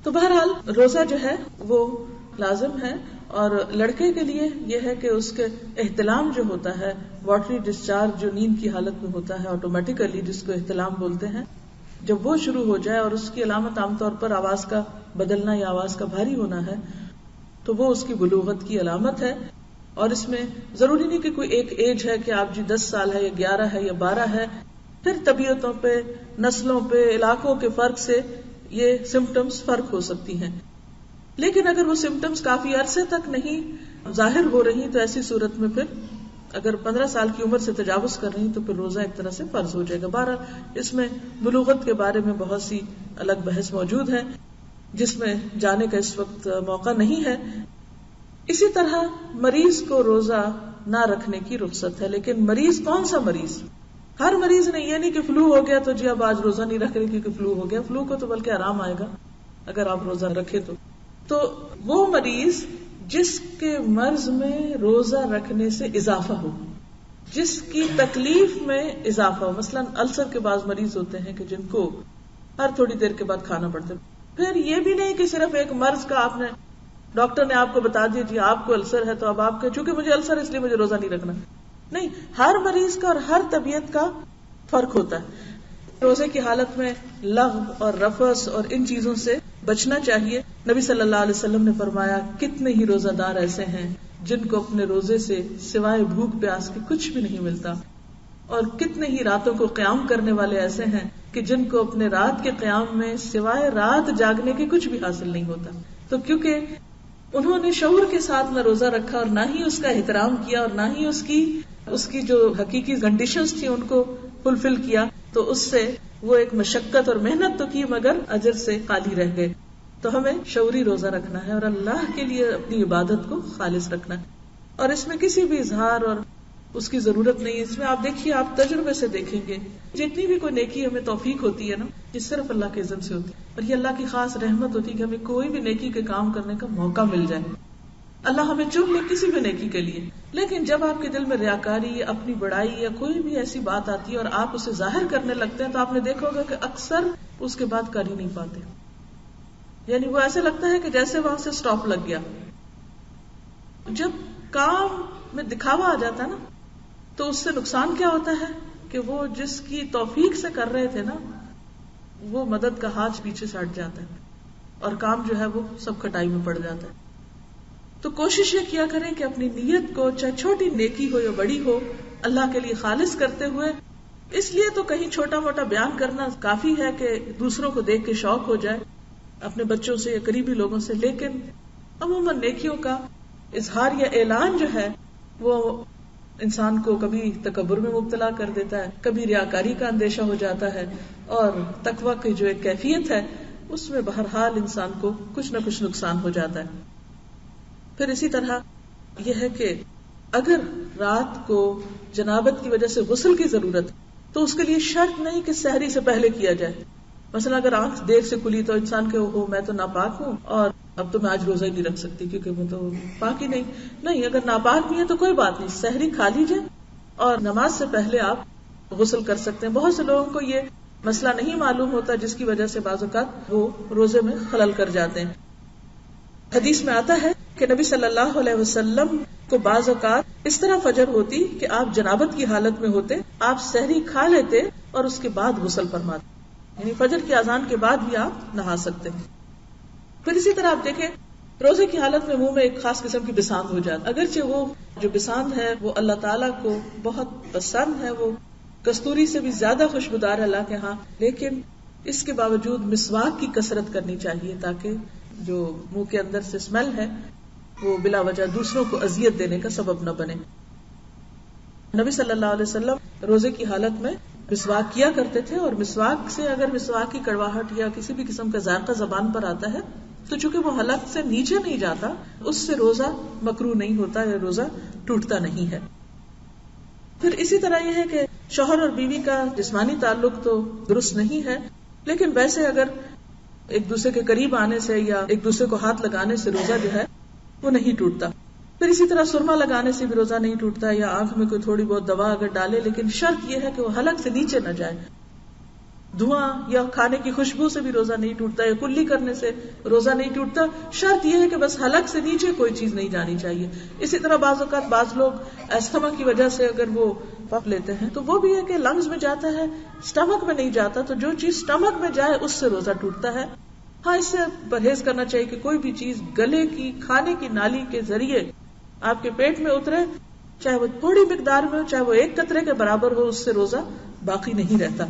تو بہرحال روزہ جو ہے وہ لازم ہے. اور لڑکے کے لیے یہ ہے کہ اس کے احتلام جو ہوتا ہے، واٹری ڈسچارج جو نیند کی حالت میں ہوتا ہے آٹومیٹیکلی، جس کو احتلام بولتے ہیں، جب وہ شروع ہو جائے اور اس کی علامت عام طور پر آواز کا بدلنا یا آواز کا بھاری ہونا ہے تو وہ اس کی بلوغت کی علامت ہے. اور اس میں ضروری نہیں کہ کوئی ایک ایج ہے کہ آپ 10 سال ہے یا 11 ہے یا 12 ہے، پھر طبیعتوں پہ، نسلوں پہ، علاقوں کے فرق سے یہ سمپٹمز فرق ہو سکتی ہیں. لیکن اگر وہ سمپٹمز کافی عرصے تک نہیں ظاہر ہو رہی تو ایسی صورت میں پھر اگر 15 سال کی عمر سے تجاوز کر رہی تو پھر روزہ ایک طرح سے فرض ہو جائے گا. بہرحال اس میں بلوغت کے بارے میں بہت سی الگ بحث موجود ہے جس میں جانے کا اس وقت موقع نہیں ہے. اسی طرح مریض کو روزہ نہ رکھنے کی رخصت ہے. لیکن مریض کون سا مریض؟ ہر مریض نے یہ نہیں کہ فلو ہو گیا تو جی اب آج روزہ نہیں رکھ رہی کیونکہ فلو ہو گیا. فلو کو تو بلکہ آرام آئے گا اگر آپ روزہ رکھے تو وہ مریض جس کے مرض میں روزہ رکھنے سے اضافہ ہو، جس کی تکلیف میں اضافہ ہو. مثلا السر کے بعض مریض ہوتے ہیں کہ جن کو ہر تھوڑی دیر کے بعد کھانا پڑتا ہے. پھر یہ بھی نہیں کہ صرف ایک مرض کا آپ نے ڈاکٹر نے آپ کو بتا دیا جی آپ کو السر ہے تو اب آپ کے چونکہ مجھے السر ہے اس لیے مجھے روزہ نہیں رکھنا. نہیں، ہر مریض کا اور ہر طبیعت کا فرق ہوتا ہے. روزے کی حالت میں لغو اور رفث اور ان چیزوں سے بچنا چاہیے. نبی صلی اللہ علیہ وسلم نے فرمایا کتنے ہی روزہ دار ایسے ہیں جن کو اپنے روزے سے سوائے بھوک پیاس کے کچھ بھی نہیں ملتا، اور کتنے ہی راتوں کو قیام کرنے والے ایسے ہیں کہ جن کو اپنے رات کے قیام میں سوائے رات جاگنے کے کچھ بھی حاصل نہیں ہوتا. تو کیونکہ انہوں نے شعور کے ساتھ نہ روزہ رکھا اور نہ ہی اس کا احترام کیا اور نہ ہی اس کی جو حقیقی کنڈیشنز تھی ان کو فلفل کیا، تو اس سے وہ ایک مشقت اور محنت تو کی مگر اجر سے خالی رہ گئے. تو ہمیں شعوری روزہ رکھنا ہے اور اللہ کے لیے اپنی عبادت کو خالص رکھنا ہے، اور اس میں کسی بھی اظہار اور اس کی ضرورت نہیں ہے. اس میں آپ دیکھیے، آپ تجربے سے دیکھیں گے جتنی بھی کوئی نیکی ہمیں توفیق ہوتی ہے نا، یہ صرف اللہ کے اذن سے ہوتی ہے، اور یہ اللہ کی خاص رحمت ہوتی ہے کہ ہمیں کوئی بھی نیکی کے کام کرنے کا موقع مل جائے. اللہ ہمیں چن لے کسی بھی نیکی کے لیے. لیکن جب آپ کے دل میں ریاکاری یا اپنی بڑائی یا کوئی بھی ایسی بات آتی ہے اور آپ اسے ظاہر کرنے لگتے ہیں تو آپ نے دیکھا ہوگا کہ اکثر اس کے بعد کر ہی نہیں پاتے. یعنی وہ ایسے لگتا ہے کہ جیسے وہاں سے سٹاپ لگ گیا. جب کام میں دکھاوا آ جاتا ہے نا تو اس سے نقصان کیا ہوتا ہے کہ وہ جس کی توفیق سے کر رہے تھے نا وہ مدد کا ہاتھ پیچھے سے ہٹ جاتا ہے اور کام جو ہے وہ سب کھٹائی میں پڑ جاتا ہے. تو کوشش یہ کیا کریں کہ اپنی نیت کو چاہے چھوٹی نیکی ہو یا بڑی ہو اللہ کے لیے خالص کرتے ہوئے، اس لیے تو کہیں چھوٹا موٹا بیان کرنا کافی ہے کہ دوسروں کو دیکھ کے شوق ہو جائے اپنے بچوں سے یا قریبی لوگوں سے، لیکن عموماً نیکیوں کا اظہار یا اعلان جو ہے وہ انسان کو کبھی تکبر میں مبتلا کر دیتا ہے، کبھی ریاکاری کا اندیشہ ہو جاتا ہے، اور تقویٰ کی جو ایک کیفیت ہے اس میں بہرحال انسان کو کچھ نہ کچھ نقصان ہو جاتا ہے۔ پھر اسی طرح یہ ہے کہ اگر رات کو جنابت کی وجہ سے غسل کی ضرورت تو اس کے لیے شرط نہیں کہ سحری سے پہلے کیا جائے۔ مثلا اگر آنکھ دیر سے کھلی تو انسان کہ میں تو ناپاک ہوں اور اب تو میں آج روزہ ہی نہیں رکھ سکتی کیونکہ میں تو پاک ہی نہیں، اگر ناپاک بھی ہے تو کوئی بات نہیں، سحری کھا لیجیے اور نماز سے پہلے آپ غسل کر سکتے ہیں۔ بہت سے لوگوں کو یہ مسئلہ نہیں معلوم ہوتا جس کی وجہ سے بعض اوقات وہ روزے میں خلل کر جاتے ہیں۔ حدیث میں آتا ہے کہ نبی صلی اللہ علیہ وسلم کو بعض اوقات اس طرح فجر ہوتی کہ آپ جنابت کی حالت میں ہوتے، آپ سحری کھا لیتے اور اس کے بعد غسل فرماتے، یعنی فجر کی اذان کے بعد بھی آپ نہا سکتے ہیں۔ پھر اسی طرح آپ دیکھیں روزے کی حالت میں منہ میں ایک خاص قسم کی بساند ہو جاتی، اگرچہ وہ جو بساند ہے وہ اللہ تعالیٰ کو بہت پسند ہے، وہ کستوری سے بھی زیادہ خوشبودار ہے اللہ کے ہاں، لیکن اس کے باوجود مسواک کی کثرت کرنی چاہیے تاکہ جو منہ کے اندر سے اسمیل ہے وہ بلا وجہ دوسروں کو اذیت دینے کا سبب نہ بنے۔ نبی صلی اللہ علیہ وسلم روزے کی حالت میں مسواک کیا کرتے تھے، اور مسواک سے اگر مسواک کی کڑواہٹ یا کسی بھی قسم کا ذائقہ زبان پر آتا ہے تو چونکہ وہ حلق سے نیچے نہیں جاتا اس سے روزہ مکروہ نہیں ہوتا یا روزہ ٹوٹتا نہیں ہے۔ پھر اسی طرح یہ ہے کہ شوہر اور بیوی کا جسمانی تعلق تو درست نہیں ہے، لیکن ویسے اگر ایک دوسرے کے قریب آنے سے یا ایک دوسرے کو ہاتھ لگانے سے روزہ جو ہے وہ نہیں ٹوٹتا۔ پھر اسی طرح سرما لگانے سے بھی روزہ نہیں ٹوٹتا، یا آنکھ میں کوئی تھوڑی بہت دوا اگر ڈالے، لیکن شرط یہ ہے کہ وہ حلق سے نیچے نہ جائے۔ دھواں یا کھانے کی خوشبو سے بھی روزہ نہیں ٹوٹتا، یا کلی کرنے سے روزہ نہیں ٹوٹتا، شرط یہ ہے کہ بس حلق سے نیچے کوئی چیز نہیں جانی چاہیے۔ اسی طرح بعض اوقات بعض لوگ استھما کی وجہ سے اگر وہ پف لیتے ہیں تو وہ بھی ہے کہ لنگز میں جاتا ہے، اسٹمک میں نہیں جاتا، تو جو چیز اسٹمک میں جائے اس سے روزہ ٹوٹتا ہے۔ ہاں، اس سے پرہیز کرنا چاہیے کہ کوئی بھی چیز گلے کی کھانے کی نالی کے ذریعے آپ کے پیٹ میں اترے، چاہے وہ تھوڑی مقدار میں ہو، چاہے وہ ایک قطرے کے برابر ہو، اس سے روزہ باقی نہیں رہتا۔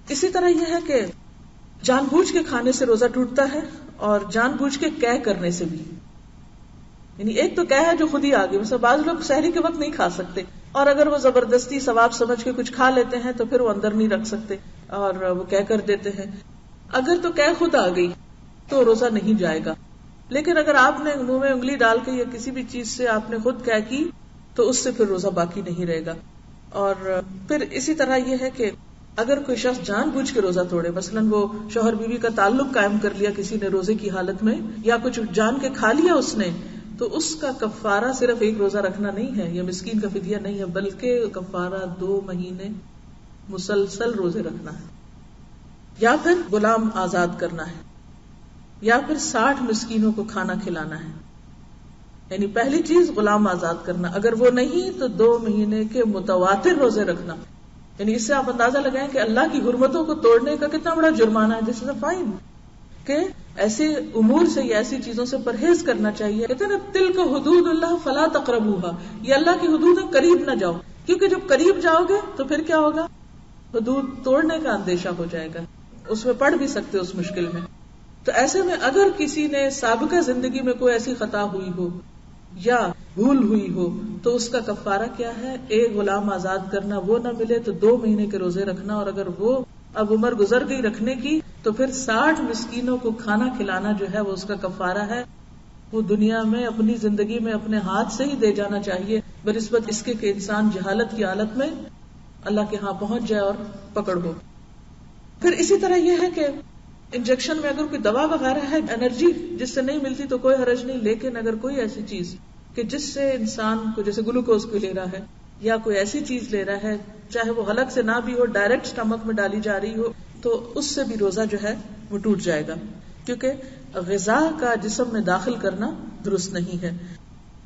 اسی طرح یہ ہے کہ جان بوجھ کے کھانے سے روزہ ٹوٹتا ہے، اور جان بوجھ کے قے کرنے سے بھی، یعنی ایک تو قے ہے جو خود ہی آ گئی، مثلا بعض لوگ سحری کے وقت نہیں کھا سکتے، اور اگر وہ زبردستی ثواب سمجھ کے کچھ کھا لیتے ہیں تو پھر وہ اندر نہیں رکھ سکتے اور وہ قے کر دیتے ہیں۔ اگر تو قے خود آ گئی تو روزہ نہیں جائے گا، لیکن اگر آپ نے منہ میں انگلی ڈال کے یا کسی بھی چیز سے آپ نے خود قے کی تو اس سے پھر روزہ باقی نہیں رہے گا۔ اور پھر اسی طرح یہ ہے کہ اگر کوئی شخص جان بوجھ کے روزہ توڑے، مثلاً وہ شوہر بیوی کا تعلق قائم کر لیا کسی نے روزے کی حالت میں، یا کچھ جان کے کھا لیا اس نے، تو اس کا کفارہ صرف ایک روزہ رکھنا نہیں ہے یا مسکین کا فدیہ نہیں ہے، بلکہ کفارہ 2 مہینے مسلسل روزے رکھنا ہے، یا پھر غلام آزاد کرنا ہے، یا پھر 60 مسکینوں کو کھانا کھلانا ہے۔ یعنی پہلی چیز غلام آزاد کرنا، اگر وہ نہیں تو 2 مہینے کے متواتر روزے رکھنا۔ یعنی اس سے آپ اندازہ لگائیں کہ اللہ کی حرمتوں کو توڑنے کا کتنا بڑا جرمانہ ہے، دس از اے فائن، کہ ایسے امور سے یا ایسی چیزوں سے پرہیز کرنا چاہیے۔ کہتے ہیں نا تلک حدود اللہ فلا تقربوها، یہ اللہ کی حدود ہے، قریب نہ جاؤ، کیونکہ جب قریب جاؤ گے تو پھر کیا ہوگا، حدود توڑنے کا اندیشہ ہو جائے گا، اس میں پڑ بھی سکتے اس مشکل میں۔ تو ایسے میں اگر کسی نے سابقہ زندگی میں کوئی ایسی خطا ہوئی ہو یا بھول ہوئی ہو تو اس کا کفارہ کیا ہے، ایک غلام آزاد کرنا، وہ نہ ملے تو 2 مہینے کے روزے رکھنا، اور اگر وہ اب عمر گزر گئی رکھنے کی تو پھر 60 مسکینوں کو کھانا کھلانا جو ہے وہ اس کا کفارہ ہے۔ وہ دنیا میں اپنی زندگی میں اپنے ہاتھ سے ہی دے جانا چاہیے، بنسبت اس کے کہ انسان جہالت کی حالت میں اللہ کے ہاں پہنچ جائے اور پکڑ ہو۔ پھر اسی طرح یہ ہے کہ انجیکشن میں اگر کوئی دوا وغیرہ ہے، انرجی جس سے نہیں ملتی تو کوئی حرج نہیں، لیکن اگر کوئی ایسی چیز کہ جس سے انسان کو، جیسے گلوکوز کو لے رہا ہے یا کوئی ایسی چیز لے رہا ہے، چاہے وہ حلق سے نہ بھی ہو، ڈائریکٹ اسٹمک میں ڈالی جا رہی ہو، تو اس سے بھی روزہ جو ہے وہ ٹوٹ جائے گا، کیونکہ غذا کا جسم میں داخل کرنا درست نہیں ہے۔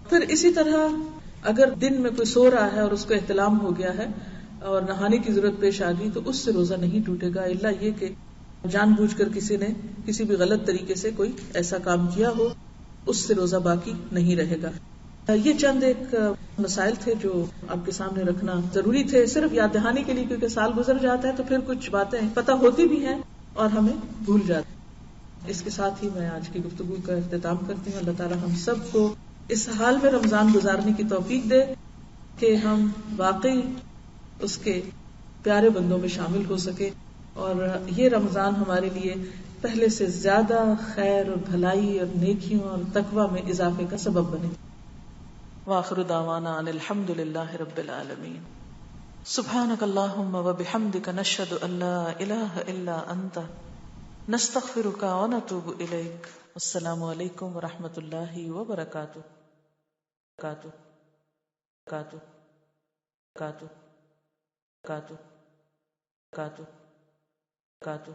پھر اسی طرح اگر دن میں کوئی سو رہا ہے اور اس کو احتلام ہو گیا ہے اور نہانے کی ضرورت پیش آ گئی تو اس سے روزہ نہیں ٹوٹے گا، الا یہ کہ جان بوجھ کر کسی نے کسی بھی غلط طریقے سے کوئی ایسا کام کیا ہو اس سے روزہ باقی نہیں رہے گا. یہ چند ایک مسائل تھے جو آپ کے سامنے رکھنا ضروری تھے، صرف یاد دہانی کے لیے، کیونکہ سال گزر جاتا ہے تو پھر کچھ باتیں پتہ ہوتی بھی ہیں اور ہمیں بھول جاتے. اس کے ساتھ ہی میں آج کی گفتگو کا اختتام کرتی ہوں. اللہ تعالی ہم سب کو اس حال میں رمضان گزارنے کی توفیق دے کہ ہم واقعی اس کے پیارے بندوں میں شامل ہو سکے، اور یہ رمضان ہمارے لیے پہلے سے زیادہ خیر اور بھلائی اور نیکیوں اور تقوی میں اضافے کا سبب بنے. وآخر دعوانا ان الحمد للہ رب العالمین. سبحانک اللہم وبحمدک نشہد ان لا الہ الا انت نستغفرک ونتوب الیک. السلام علیکم ورحمۃ اللہ وبرکاتہ. کاتو کاتو کاتو کاتو کاتو کاتو